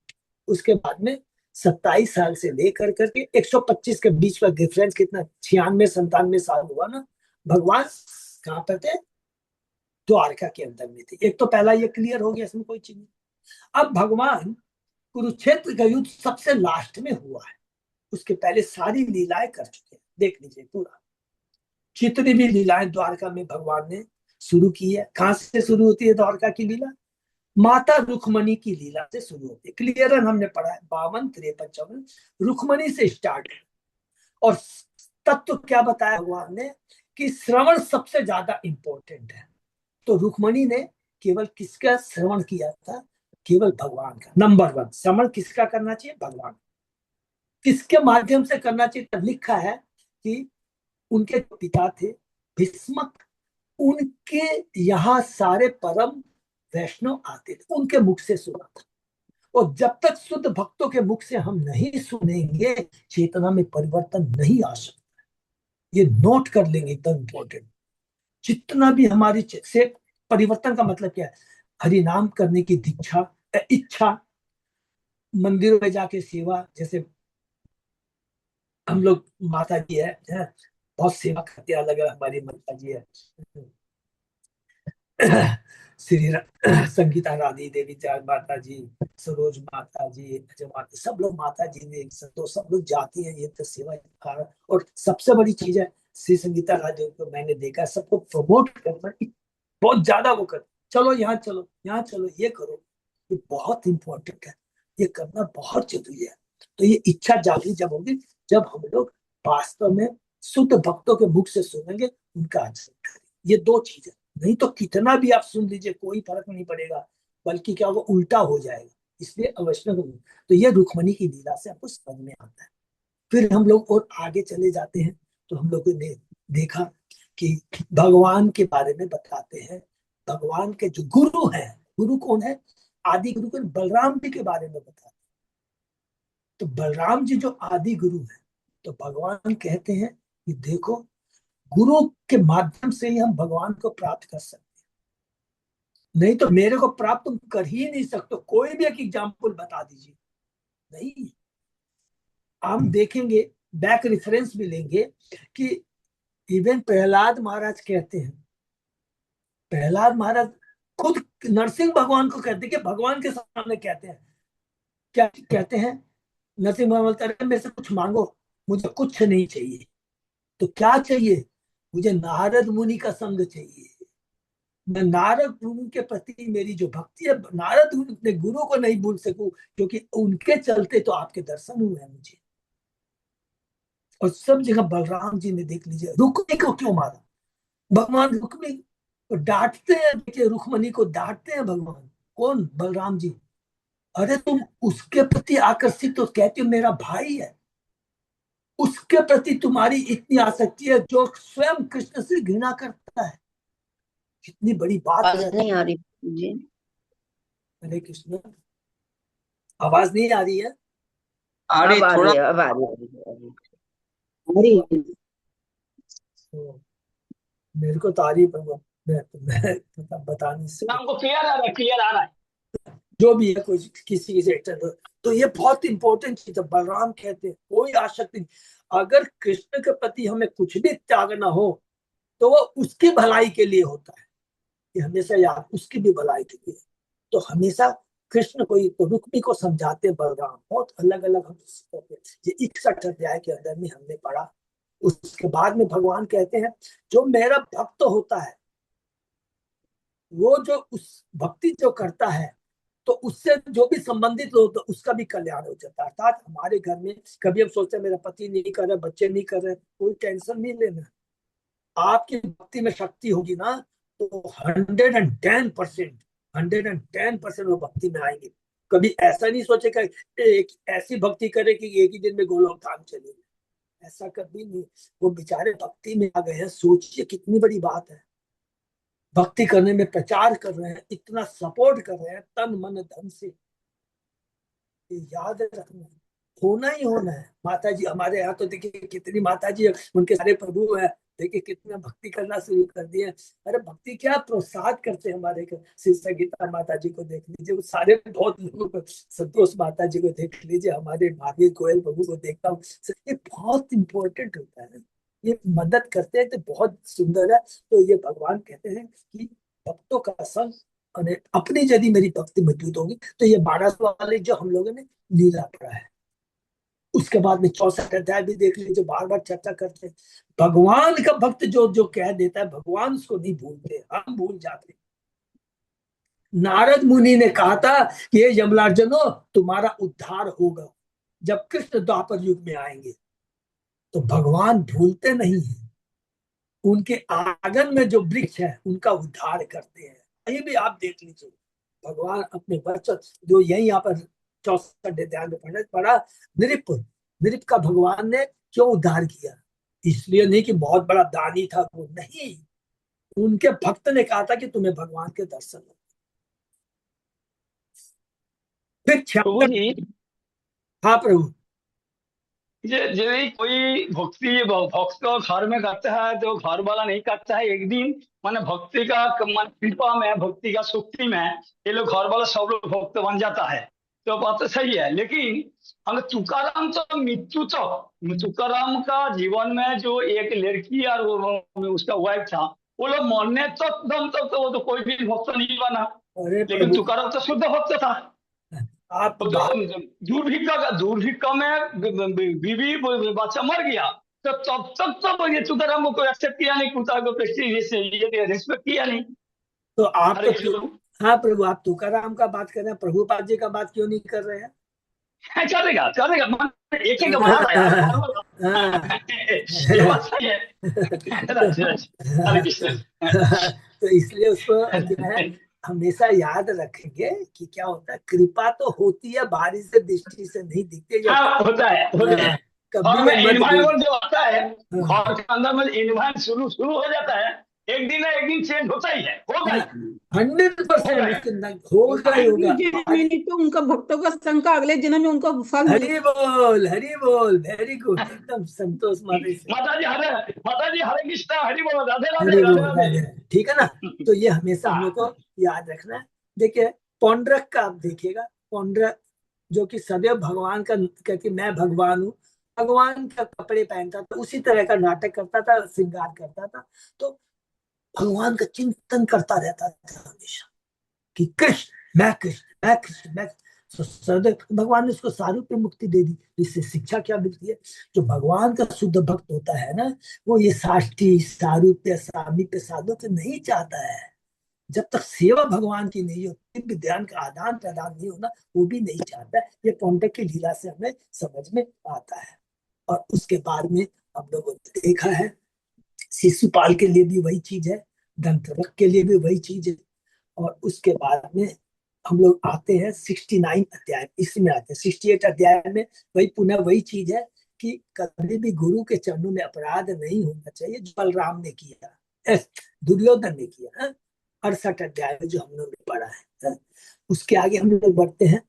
उसके बाद में 27 साल से लेकर करके 125 के बीच का डिफरेंस कितना? 96-97 साल हुआ ना। भगवान कहाँ पर थे? द्वारका के अंदर में थे। एक तो पहला ये क्लियर हो गया, इसमें कोई चीज नहीं। अब भगवान कुरुक्षेत्र का युद्ध सबसे लास्ट में हुआ है, उसके पहले सारी लीलाएं कर चुके हैं। देख लीजिए पूरा, जितनी भी लीलाएं द्वारका में भगवान ने शुरू की है। कहां से शुरू होती है द्वारका की लीला? माता रुक्मणी की लीला से शुरू होती है। क्लियर हमने पढ़ा है, 52, 53, 54 रुक्मणी से स्टार्ट है। और तत्व क्या बताया भगवान ने कि श्रवण सबसे ज्यादा इंपॉर्टेंट है। तो रुक्मणी ने केवल किसका श्रवण किया था? केवल भगवान का। नंबर 1 श्रवण किसका करना चाहिए? भगवान। किसके माध्यम से करना चाहिए? तो लिखा है कि उनके पिता थे भीष्मक, उनके यहाँ सारे परम वैष्णव आते थे, उनके मुख से सुना था। और जब तक शुद्ध भक्तों के मुख से हम नहीं सुनेंगे, चेतना में परिवर्तन नहीं आ सकता। ये नोट कर लेंगे, एकदम इंपॉर्टेंट। जितना भी हमारी से परिवर्तन का मतलब क्या है? हरि नाम करने की दीक्षा, इच्छा, मंदिरों में जाके सेवा। जैसे हम लोग माता जी है, बहुत सेवा करते हैं, अलग अलग हमारी माता जी है। श्री संगीता राधी देवी माता जी, सरोज माता जी, अजय माता, सब लोग माता जी ने तो सब लोग जाती है ये तो सेवा कारण। और सबसे बड़ी चीज है श्री संगीता राधी को मैंने देखा सबको प्रमोट करना बहुत ज्यादा वो कर, चलो यहाँ चलो, यहाँ चलो, ये करो, ये बहुत इंपॉर्टेंट है, ये करना बहुत जरूरी है। तो ये इच्छा जागृत जब होगी, जब हम लोग वास्तव में शुद्ध भक्तों के मुख से सुनेंगे, उनका आचरण करेंगे। ये 2 चीजें। नहीं तो कितना भी आप सुन लीजिए, कोई फर्क नहीं पड़ेगा, बल्कि क्या होगा, उल्टा हो जाएगा। इसलिए अवश्य। तो ये रुक्मणी की लीला से आपको समझ में आता है। फिर हम लोग और आगे चले जाते हैं, तो हम लोगों ने देखा कि भगवान के बारे में बताते हैं। भगवान के जो गुरु हैं, गुरु कौन है? आदि गुरु को बलराम जी के बारे में बताते हैं। तो बलराम जी जो आदि गुरु हैं, तो भगवान कहते हैं कि देखो, गुरु के माध्यम से ही हम भगवान को प्राप्त कर सकते हैं, नहीं तो मेरे को प्राप्त तुम कर ही नहीं सकते। कोई भी एक एग्जाम्पल बता दीजिए। नहीं, हम देखेंगे, बैक रेफरेंस भी लेंगे कि इवन प्रहलाद महाराज कहते हैं, प्रहलाद महाराज खुद नरसिंह भगवान को कहते हैं, कि भगवान के सामने कहते हैं, क्या कहते हैं? नरसिंह भगवान बोलते हैं, मेरे से कुछ मांगो, मुझे कुछ नहीं चाहिए। तो क्या चाहिए? मुझे नारद मुनि का संग चाहिए। मैं नारद मुनि के प्रति मेरी जो भक्ति है, नारद अपने गुरु को नहीं भूल सकूं, क्योंकि उनके चलते तो आपके दर्शन हुए हैं मुझे। और सब जगह बलराम जी ने देख लीजिए, रुक्मिणी को क्यों मारा? भगवान रुक्मिणी को डांटते हैं, देखिए रुक्मिणी को डांटते हैं भगवान। कौन? बलराम जी। अरे तुम उसके प्रति आकर्षित तो कहते हो मेरा भाई है, उसके प्रति तुम्हारी इतनी आसक्ति है जो स्वयं कृष्ण से घृणा करता है। कितनी बड़ी बात आवाज है। नहीं आ रही जी। हरे कृष्ण। आवाज नहीं आ रही है? अरे अब आ थोड़ा रही है, अब आ रही है, आ रही है। तो मेरे को तारीफ है, मैं बता नहीं सकता। हमको क्लियर आ रहा है, क्लियर आ रहा है। जो भी है, कोई किसी से तो ये बहुत इंपॉर्टेंट चीज है। बलराम कहते हैं कोई आसक्ति नहीं। अगर कृष्ण के प्रति हमें कुछ भी त्याग ना हो, तो वो उसकी भलाई के लिए होता है। ये हमेशा याद, उसकी भी भलाई के लिए। तो हमेशा कृष्ण को, तो रुक्मी को समझाते बलराम बहुत अलग अलग हम करते हैं। ये 61 अध्याय के अंदर में हमने पढ़ा। उसके बाद में भगवान कहते हैं, जो मेरा भक्त होता है, वो जो उस भक्ति जो करता है, तो उससे जो भी संबंधित हो, तो उसका भी कल्याण हो जाता है। अर्थात हमारे घर में कभी हम सोचते हैं मेरा पति नहीं कर रहा, बच्चे नहीं कर रहे, कोई टेंशन नहीं लेना। आपकी भक्ति में शक्ति होगी ना, तो 110% 110% वो भक्ति में आएंगे। कभी ऐसा नहीं सोचेगा एक ऐसी भक्ति करे कि एक ही दिन में गोलोक धाम चले, ऐसा कभी नहीं। वो बेचारे भक्ति में आ गए हैं, सोचिए कितनी बड़ी बात है। भक्ति करने में प्रचार कर रहे हैं, इतना सपोर्ट कर रहे हैं तन मन धन से। ये याद रखना, होना ही होना है। माता जी हमारे यहाँ तो देखिए कितनी माता जी है, उनके सारे प्रभु है, देखिए कितना भक्ति करना शुरू कर दिए। अरे भक्ति क्या प्रसाद करते हैं हमारे श्री संगीता माता जी को देख लीजिए, वो सारे बहुत लोग, संतोष माता जी को देख लीजिए, हमारे भाभी गोयल प्रभु को देखता हूँ, ये बहुत इंपॉर्टेंट होता है। ये मदद करते हैं तो बहुत सुंदर है। तो ये भगवान कहते हैं कि भक्तों का संग, अपनी यदि मेरी भक्ति मजबूत होगी तो ये 1200 वाले जो हम लोगों ने लीला पढ़ा है, उसके बाद में 64 अध्याय भी देख लीजिए, बार बार चर्चा करते हैं। भगवान का भक्त जो जो कह देता है, भगवान उसको नहीं भूलते, हम भूल जाते। नारद मुनि ने कहा था कि ये यमलार्जनो तुम्हारा उद्धार होगा जब कृष्ण द्वापर युग में आएंगे। तो भगवान भूलते नहीं है, उनके आंगन में जो वृक्ष है उनका उद्धार करते हैं। कहीं भी आप देख लीजिए, भगवान अपने वचन जो यही यहाँ पर 64 अध्याय में पढ़ा, नृप का भगवान ने क्यों उद्धार किया? इसलिए नहीं कि बहुत बड़ा दानी था वो, नहीं, उनके भक्त ने कहा था कि तुम्हें भगवान के दर्शन हो। फिर 76, हाँ प्रभु, यदि कोई भक्त घर में करता है तो घर वाला नहीं करता है, एक दिन माने भक्ति का मान कृपा में, भक्ति का शक्ति में ये लोग घर वाला सब लोग भक्त बन जाता है, तो बात तो सही है। लेकिन हम तुकाराम तो मृत्यु तक, तुकाराम का जीवन में जो एक लड़की और उसका वाइफ था, वो लोग मरने तक दम तक तो वो तो कोई भी भक्त नहीं बना। लेकिन तुकाराम तो शुद्ध भक्त था। आप तो दुर्भिक्ष में बीवी बच्चा मर गया, तो तब तक तो ये तुकाराम को एक्सेप्ट किया नहीं, कुत्ता को रिस्पेक्ट किया नहीं। तो आप तो, हाँ प्रभु, आप तुकाराम का बात कर रहे हैं, प्रभुपाद जी का बात क्यों नहीं कर रहे हैं? चलेगा एक ही बात है। तो इसलिए उसको जो है हमेशा याद रखेंगे कि क्या होता है, कृपा तो होती है, बाहरी से दृष्टि से नहीं दिखती। होता है कभी इन्वायरमेंट जो आता है घर के अंदर में, इन्वायरमेंट शुरू हो जाता है, एक दिन ना एक दिन चेंज होता ही है, होगा 100% होगा ही होगा। मैंने तो उनका भक्तों का संग का अगले जन्म में उनको फल। हरि बोल, वेरी गुड, एकदम संतोष माता जी हरे कृष्णा, हरि बोल, राधे हरि बोल, राधे। ठीक है ना। तो ये हमेशा हम लोग को याद रखना है। देखिए पौंड्रक का आप देखिएगा, पौंड्रक जो कि सदैव भगवान का कहती मैं भगवान हूँ, भगवान का कपड़े पहनता था, उसी तरह का नाटक करता था, श्रृंगार करता था, तो भगवान का चिंतन करता रहता था हमेशा कि कृष्ण मैं कृष्ण मैं कृष्ण मैं। सदैव भगवान ने उसको सारूप पे मुक्ति दे दी। इससे शिक्षा क्या मिलती है? जो भगवान का शुद्ध भक्त होता है ना, वो ये साष्टी सारूप्य सामीप्य साधुत्व नहीं चाहता है। जब तक सेवा भगवान की नहीं होती, विज्ञान का आदान प्रदान नहीं होना, वो भी नहीं चाहता है। ये पौंड्रक की लीला से हमें समझ में आता है। और उसके बाद में हम लोगों ने देखा है शिशुपाल के लिए भी वही चीज है, दंतवक्र के लिए भी वही चीज है। और उसके बाद में हम लोग आते हैं 69 अध्याय, इसमें आते हैं 68 अध्याय में वही पुनः वही चीज है कि कभी भी गुरु के चरणों में अपराध नहीं होना चाहिए, जो बलराम ने किया, दुर्योधन ने किया। 68 अध्याय में जो हम लोग ने पढ़ा है। उसके आगे हम लोग बढ़ते हैं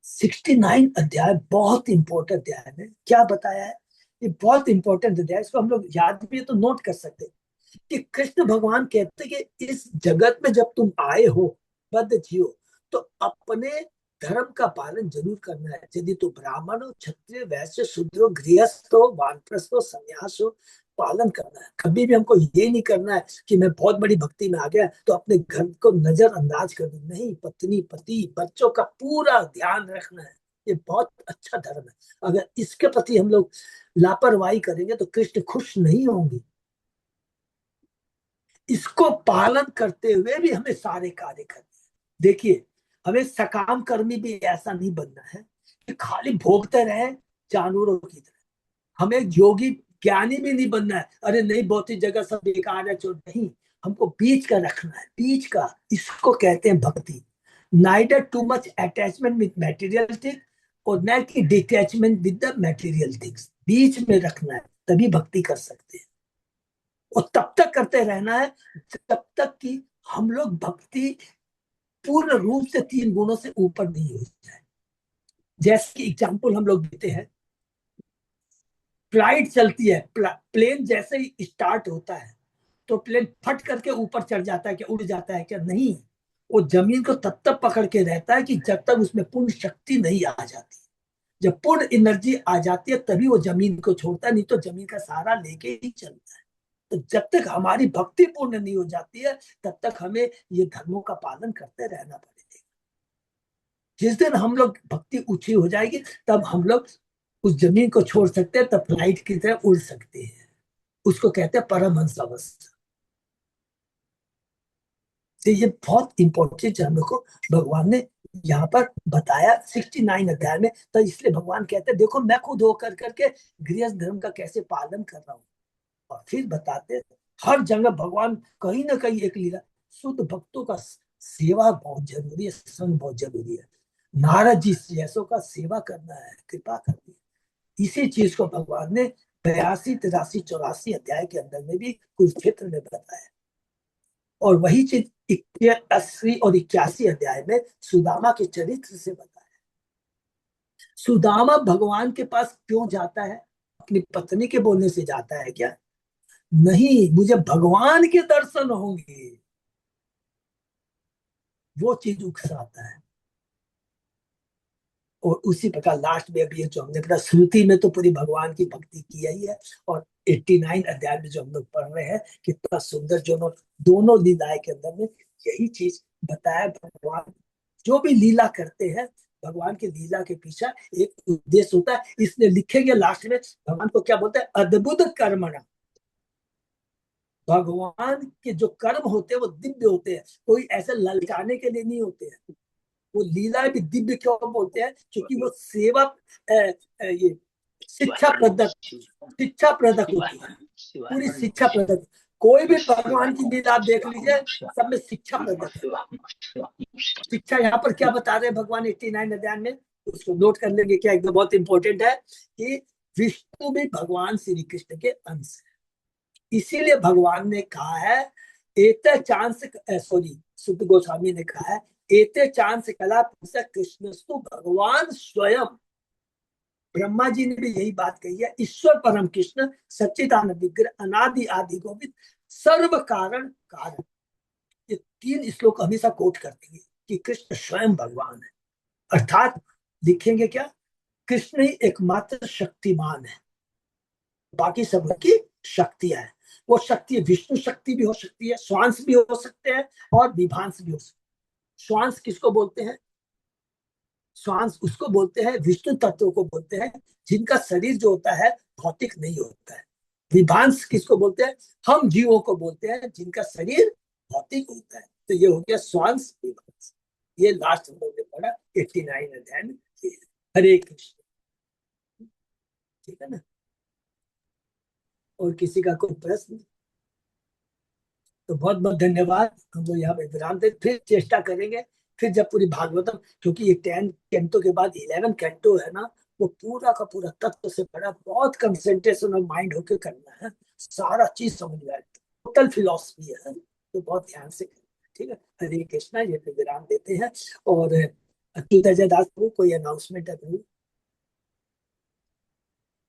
69 अध्याय, बहुत इंपॉर्टेंट अध्याय में क्या बताया है। ये बहुत इंपॉर्टेंट अध्याय, इसको हम लोग याद भी तो नोट कर सकते कि कृष्ण भगवान कहते हैं कि इस जगत में जब तुम आए हो बद्ध जीव, तो अपने धर्म का पालन जरूर करना है। यदि तो ब्राह्मण हो, क्षत्रिय, वैश्य, शूद्र हो, गृहस्थ हो, वानप्रस्थ हो, संन्यास हो, पालन करना है। कभी भी हमको ये नहीं करना है कि मैं बहुत बड़ी भक्ति में आ गया तो अपने घर को नजरअंदाज कर दूं। नहीं, पत्नी, पति, बच्चों का पूरा ध्यान रखना है। ये बहुत अच्छा धर्म है। अगर इसके प्रति हम लोग लापरवाही करेंगे तो कृष्ण खुश नहीं होंगे। इसको पालन करते हुए भी हमें सारे कार्य करने हैं। देखिए हमें सकाम कर्मी भी ऐसा नहीं बनना है कि खाली भोगते रहे जानवरों की तरह। हमें योगी ज्ञानी भी नहीं बनना है, अरे नहीं भौतिक जगह सब बेकार है, नहीं, हमको बीच का रखना है, बीच का। इसको कहते हैं भक्ति। neither too much attachment with material things और न कि detachment with the material things, बीच में रखना है, तभी भक्ति कर सकते हैं। और तब तक करते रहना है तब तक कि हम लोग भक्ति पूर्ण रूप से 3 गुणों से ऊपर नहीं हो जाए। जैसे कि एग्जाम्पल हम लोग देते हैं, फ्लाइट चलती है, प्लेन जैसे ही स्टार्ट होता है तो प्लेन फट करके ऊपर चढ़ जाता है क्या, उड़ जाता है क्या? नहीं, वो जमीन को तब तक पकड़ के रहता है कि जब तक उसमें पूर्ण शक्ति नहीं आ जाती। जब पूर्ण एनर्जी आ जाती है तभी वो जमीन को छोड़ता है, नहीं तो जमीन का सहारा लेके ही चलता है। तो जब तक हमारी भक्ति पूर्ण नहीं हो जाती है तब तक हमें ये धर्मों का पालन करते रहना पड़ेगा। जिस दिन हम लोग भक्ति ऊंची हो जाएगी तब हम लोग उस जमीन को छोड़ सकते हैं, तब फ्लाइट की तरह उड़ सकते हैं। उसको कहते हैं परमहंस अवस्था। तो ये बहुत इंपॉर्टेंट हम लोग को भगवान ने यहाँ पर बताया 69 अध्याय में। तो इसलिए भगवान कहते हैं देखो मैं खुद होकर करके गृहस्थ धर्म का कैसे पालन कर रहा हूँ। और फिर बताते हर जगह भगवान कहीं ना कहीं एक लीला, शुद्ध भक्तों का सेवा बहुत जरूरी है, संग बहुत जरूरी है। नारद जी जैसों का सेवा करना है, कृपा करनी है। इसी चीज को भगवान ने 82, 83, 84 अध्याय के अंदर में भी कुरुक्षेत्र में बताया। और वही चीज 80 और 81 अध्याय में सुदामा के चरित्र से बताया। सुदामा भगवान के पास क्यों जाता है? अपनी पत्नी के बोलने से जाता है क्या? नहीं, मुझे भगवान के दर्शन होंगे, वो चीज उकसाता है। और उसी प्रकार लास्ट में अभी जो हमने पढ़ा, श्रुति में तो पूरी भगवान की भक्ति की ही है। और 89 अध्याय में जो हम लोग पढ़ रहे हैं कितना सुंदर, जो दोनों लीलाएं के अंदर में यही चीज बताया। भगवान जो भी लीला करते हैं, भगवान की लीला के पीछे एक उद्देश्य होता है। इसलिए लिखेंगे लास्ट में भगवान को क्या बोलते हैं? अद्भुत कर्मणा। भगवान के जो कर्म होते हैं वो दिव्य होते हैं, कोई ऐसे ललचाने के लिए नहीं होते हैं। वो लीला भी दिव्य क्यों बोलते हैं? क्योंकि वो सेवा ये शिक्षा प्रदक होती है, पूरी शिक्षा प्रदक। कोई भी भगवान की लीला आप देख लीजिए, सब में शिक्षा प्रदक है। शिक्षा यहाँ पर क्या बता रहे हैं भगवान 89 अध्याय में, उसको नोट कर लेंगे क्या, एकदम बहुत इंपॉर्टेंट है कि विष्णु भी भगवान श्री कृष्ण के अंश है। इसीलिए भगवान ने कहा है एते चांस, सॉरी सुत गोस्वामी ने कहा है एते चांस कला कृष्णस्तु भगवान स्वयं। ब्रह्मा जी ने भी यही बात कही है। ईश्वर परम कृष्ण सच्चिदानंद विग्रह अनादि आदि गोविंद सर्व कारण कारण। ये 3 श्लोक हमेशा कोट करते हैं कि कृष्ण स्वयं भगवान है। अर्थात लिखेंगे क्या, कृष्ण ही एकमात्र शक्तिमान है, बाकी सब की शक्तियां हैं। वो शक्ति विष्णु शक्ति भी हो सकती है, स्वांश भी हो सकते हैं और विभांश भी हो सकते हैं। श्वांश किसको बोलते हैं? श्वांश उसको बोलते हैं, विष्णु तत्व को बोलते हैं जिनका शरीर जो होता है भौतिक नहीं होता है। विभांश किसको बोलते हैं? हम जीवों को बोलते हैं जिनका शरीर भौतिक होता है। तो ये हो गया श्वांश विभांश। ये लास्ट हम लोग ने पढ़ा 89 अध्याय में। हरे कृष्ण, ठीक है ना? और किसी का कोई प्रश्न? तो बहुत बहुत धन्यवाद। हम लोग यहाँ पे विराम दे, फिर चेष्टा करेंगे। फिर जब पूरी भागवतम, क्योंकि ये 10 कैंटो के बाद 11 कैंटो है ना, वो पूरा का पूरा तत्व से पढ़ा, बहुत कंसंट्रेशन ऑफ माइंड होकर करना है, सारा चीज समझ में आए, टोटल फिलॉसफी है, तो बहुत ध्यान से करना। ठीक है, हरे कृष्णा। ये फिर विराम देते हैं। और अच्युत अजय दास को कोई अनाउंसमेंट है?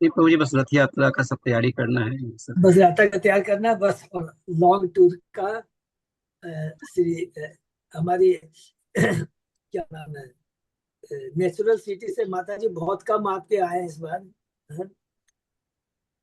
प्रभु जी बस रथ यात्रा का सब तैयारी करना है, बस यात्रा का तैयार करना है बस। और लॉन्ग टूर का श्री हमारी क्या नाम है, नेचुरल सिटी से माता जी बहुत कम आपके आए इस बार।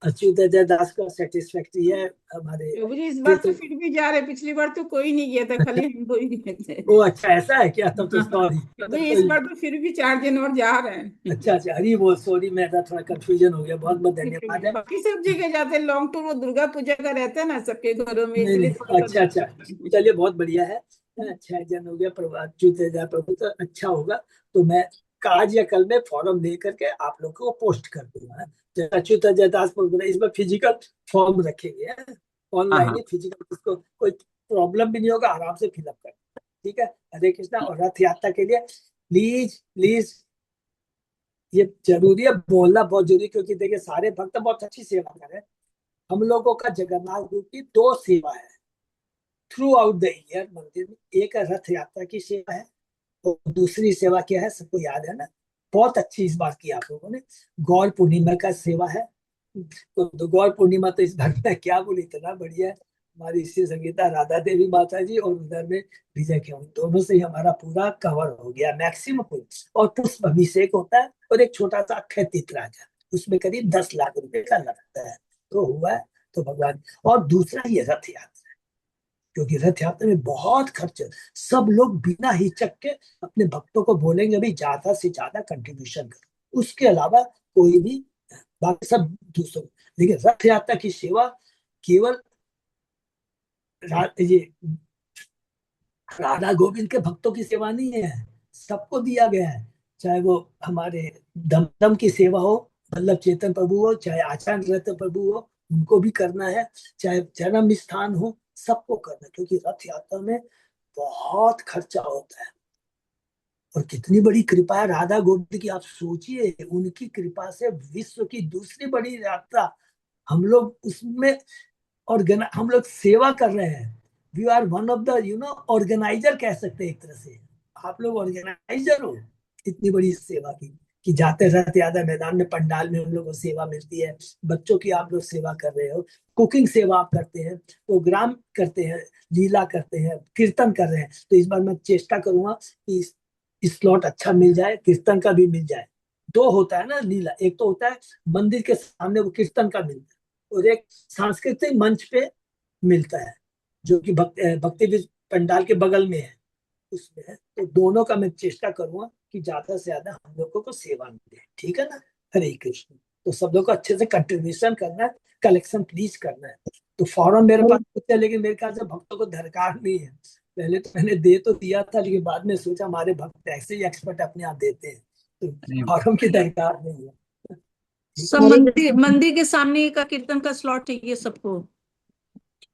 अच्युत अजय दास का सेटिस्फैक्ट्री है हमारे। प्रभु जी इस बार तो फिर भी जा रहे, पिछली बार तो कोई नहीं गया था, खाली हम 2 ही गए थे। ओ अच्छा, ऐसा है क्या? तब तो सॉरी। इस बार तो फिर भी 4 जन और जा रहे हैं। अच्छा अच्छा, हरी बोल, सॉरी, मेरा थोड़ा कंफ्यूजन हो गया। बहुत बहुत धन्यवाद है। बाकी सब जगह जाते हैं लॉन्ग टूर, वो दुर्गा पूजा का रहता है ना सबके घरों में, नहीं, इसलिए नहीं, थोड़ा अच्छा अच्छा, चलिए बहुत बढ़िया है। 6 जन हो गया प्रभु, अच्युत अजय प्रभु, तो अच्छा होगा। तो मैं आज या कल में फॉर्म दे करके आप लोग को पोस्ट कर दूंगा। अच्युत अजय दास प्रभु इसमें फिजिकल फॉर्म रखेंगे, ऑनलाइन ही फिजिकल, इसको कोई प्रॉब्लम भी नहीं होगा, आराम से फिलअप कर। ठीक है, हरे कृष्णा। और रथ यात्रा के लिए प्लीज प्लीज ये जरूरी है, बोलना बहुत जरूरी, क्योंकि देखिए सारे भक्त बहुत अच्छी सेवा कर रहे हैं। हम लोगों का जगन्नाथ गुरु की दो सेवा है थ्रू आउट द ईयर मंदिर में, एक है रथ यात्रा की सेवा है, और दूसरी सेवा क्या है सबको याद है ना, बहुत अच्छी इस बार की आप लोगों ने, गौर पूर्णिमा का सेवा है। तो गौर पूर्णिमा तो इस बार मैं क्या बोली, इतना बढ़िया है। हमारी श्री संगीता राधा देवी माता जी और उधर में विजय के दोनों से ही हमारा पूरा कवर हो गया मैक्सिमम कुल। और पुष्प अभिषेक होता है और एक छोटा सा अक्षय तीर्थराज, उसमें करीब 10 लाख रुपए का लगता है, तो हुआ है। तो भगवान, और दूसरा ये रथ यात्रा, क्योंकि रथ यात्रा में बहुत खर्च है। सब लोग बिना हिचक के अपने भक्तों को बोलेंगे भाई ज्यादा से ज्यादा कंट्रीब्यूशन करो, उसके अलावा कोई भी, बाकी सब दूसरों। लेकिन रथ यात्रा की सेवा केवल ये राधा गोविंद के भक्तों की सेवा नहीं है, सबको दिया गया है। चाहे वो हमारे दमदम की सेवा हो, वल्लभ चेतन प्रभु हो, चाहे आचार्य रत्न प्रभु हो, उनको भी करना है, चाहे जन्म स्थान हो, सबको करना है, क्योंकि रथ यात्रा में बहुत खर्चा होता है। और कितनी बड़ी कृपा है राधा गोविंद की, आप सोचिए, उनकी कृपा से विश्व की दूसरी बड़ी यात्रा हम लोग उसमें, और हम लोग सेवा कर रहे हैं। We are one of the organiser कह सकते हैं एक तरह से, आप लोग ऑर्गेनाइजर हो इतनी बड़ी सेवा की, कि जाते रहते यात्रा मैदान में पंडाल में हम लोग को सेवा मिलती है, बच्चों की आप लोग सेवा कर रहे हो, कुकिंग सेवा आप करते हैं, प्रोग्राम करते हैं, लीला करते हैं, कीर्तन कर रहे हैं। तो इस बार मैं चेष्टा करूंगा कि स्लॉट अच्छा मिल जाए, कीर्तन का भी मिल जाए। दो होता है ना लीला, एक तो होता है मंदिर के सामने वो कीर्तन का मिलता है, और एक सांस्कृतिक मंच पे मिलता है जो कि भक्ति पंडाल के बगल में है, उसमें है। तो दोनों का मैं चेष्टा करूंगा कि ज्यादा से ज्यादा हम लोगों को सेवा मिले, ठीक है ना। हरे कृष्ण। तो सब लोग को अच्छे से कंट्रीब्यूशन करना है, कलेक्शन प्लीज करना है। तो फॉर्म मेरे पास है, लेकिन मेरे ख्याल से भक्तों को दरकार नहीं है। पहले तो मैंने दे तो दिया था, लेकिन बाद में सोचा हमारे भक्त ऐसे ही एक्सपर्ट अपने आप देते हैं, तो फॉर्म की दरकार नहीं है। सब मंदिर के सामने का कीर्तन का स्लॉट चाहिए सबको।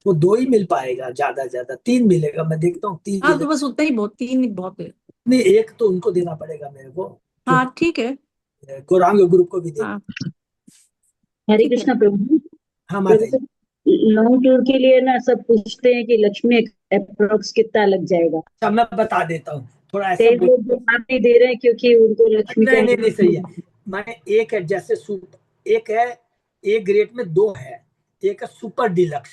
वो दो ही मिल पाएगा, ज्यादा से ज्यादा 3 मिलेगा, मैं देखता हूँ 3 हाँ तो बस उतना ही बहुत, 3 बहुत है। नहीं, एक तो उनको देना पड़ेगा मेरे को, हाँ ठीक है। गौरांग ग्रुप को भी देना। हाँ हरे कृष्णा प्रभु। हाँ माता जी। लॉन्ग टूर के लिए ना सब पूछते हैं कि लक्ष्मी अप्रोक्स कितना लग जाएगा। अच्छा मैं बता देता हूँ, थोड़ा ऐसा कई लोग जवाब नहीं दे रहे हैं क्योंकि उनको लक्ष्मी का नहीं सही है। मैंने एक है जैसे एक है ए ग्रेड में 2 है, एक है सुपर डिलक्स।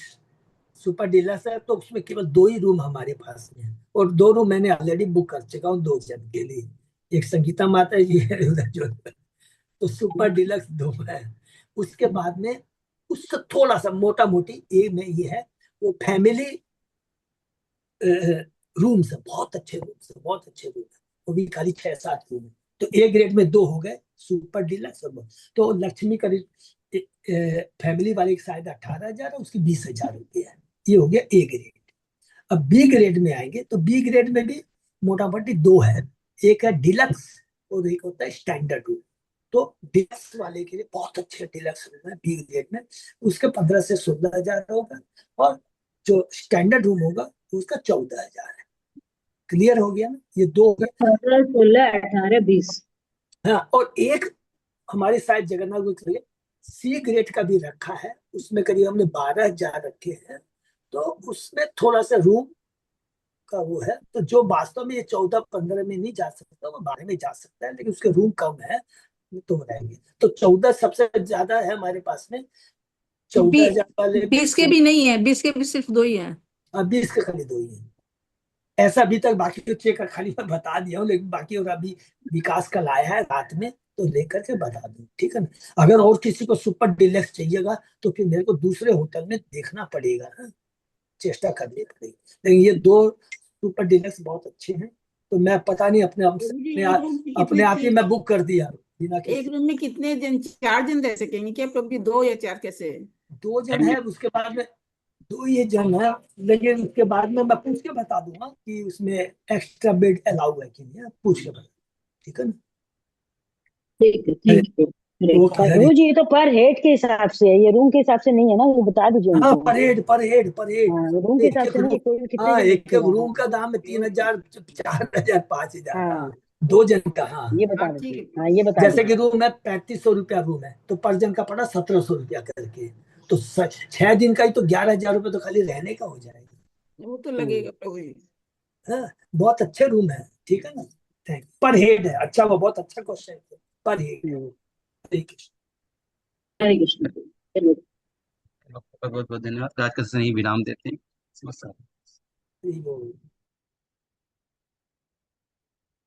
सुपर डिलक्स है तो उसमें केवल 2 ही रूम हमारे पास में है, और 2 रूम मैंने ऑलरेडी बुक कर चुका हूँ 2 जन के लिए। एक संगीता माता जी है उधर जो, तो सुपर डिलक्स 2 है। उसके बाद में उसका थोड़ा सा मोटा मोटी ए में ये है, वो फैमिली रूम से बहुत अच्छे रूम से, बहुत अच्छे रूम है, वो भी खाली 6-7 रूम है। तो ए ग्रेड में 2 हो गए, सुपर डिलक्स। तो लक्ष्मी का फैमिली वाले की शायद 18,000 है, उसकी 20,000 रुपये है। ये हो गया ए ग्रेड। अब बी ग्रेड में आएंगे तो बी ग्रेड में भी मोटा मोटी 2 है, एक है डिलक्स और एक होता है स्टैंडर्ड रूम। तो डिलक्स वाले के लिए बहुत अच्छे डिलक्स रूम है बी ग्रेड में, उसके 15 से 16,000 होगा, और जो स्टैंडर्ड रूम होगा उसका 14,000 है। क्लियर हो गया ना, ये 2 हो गए। 15, 16, 18, 20। हाँ, और एक हमारे शायद जगन्नाथ गुरु सी ग्रेड का भी रखा है, उसमें करीब हमने 12,000 रखे हैं। तो उसमें थोड़ा सा रूम का वो है, तो जो वास्तव में ये 14-15 में नहीं जा सकता वो 12 में जा सकता है, लेकिन उसके रूम कम है तो रहेंगे। तो 14 सबसे ज्यादा है हमारे पास में, 14,000 वाले 20 के भी नहीं है, 20 के भी सिर्फ 2 ही है। 20 के खाली 2 ही है। ऐसा अभी तक, बाकी तो चेक खाली मैं बता दिया हूँ, लेकिन बाकी और अभी विकास कल आया है रात में, तो लेकर के बता दूं, ठीक है ना। अगर और किसी को सुपर डिलक्स चाहिएगा तो फिर मेरे को दूसरे होटल में देखना पड़ेगा ना, चेष्टा करनी पड़ेगी। लेकिन ये 2 सुपर डिलक्स बहुत अच्छे हैं, तो मैं पता नहीं अपने आप ही मैं बुक कर दिया बिना एक रूम में कितने जन, 4 जन रह सकेंगे क्या प्रभु? 2 या 4 कैसे? 2 जन है, उसके बाद में 2 ही जन है, लेकिन उसके बाद में मैं पूछ के बता दूंगा कि उसमें एक्स्ट्रा बेड अलाउ है कि नहीं, पूछ के बता, ठीक है ना। ठीक है, थैंक यू। वो कह रही- रोज ये तो पर हेड के हिसाब से है, ये रूम के हिसाब से नहीं है ना, ये बता दीजिए हाँ, उनको। पर हेड हाँ, रूम के एक हिसाब एक से नहीं, रूम, कोई भी कितने हाँ, जन एक रुकेगा। रूम का दाम है 3,000, 4,000, 5,000। हाँ, हाँ, 2 जन का। हाँ, ये बता हाँ, ठीक दीजिए, है। हाँ ये बता जैसे दीजिए। कि रूम है 3,500 रुपया रूम है, तो पर जन का पड़ा 1,700 रुपया करके। तो 6 दिन का ही तो 11,000 रुपये तो खाली रहने का हो जाएगा। वो तो लगेगा प्रभु जी। हाँ, बहुत अच्छे रूम है, ठीक है ना। पर हेड है, अच्छा, वो बहुत अच्छा क्वेश्चन है, पर हेड है। हम्म, ठीक है। हरे कृष्ण। चलिए। बहुत बहुत धन्यवाद। आज का सही विराम देते हैं। नमस्कार। ठीक है।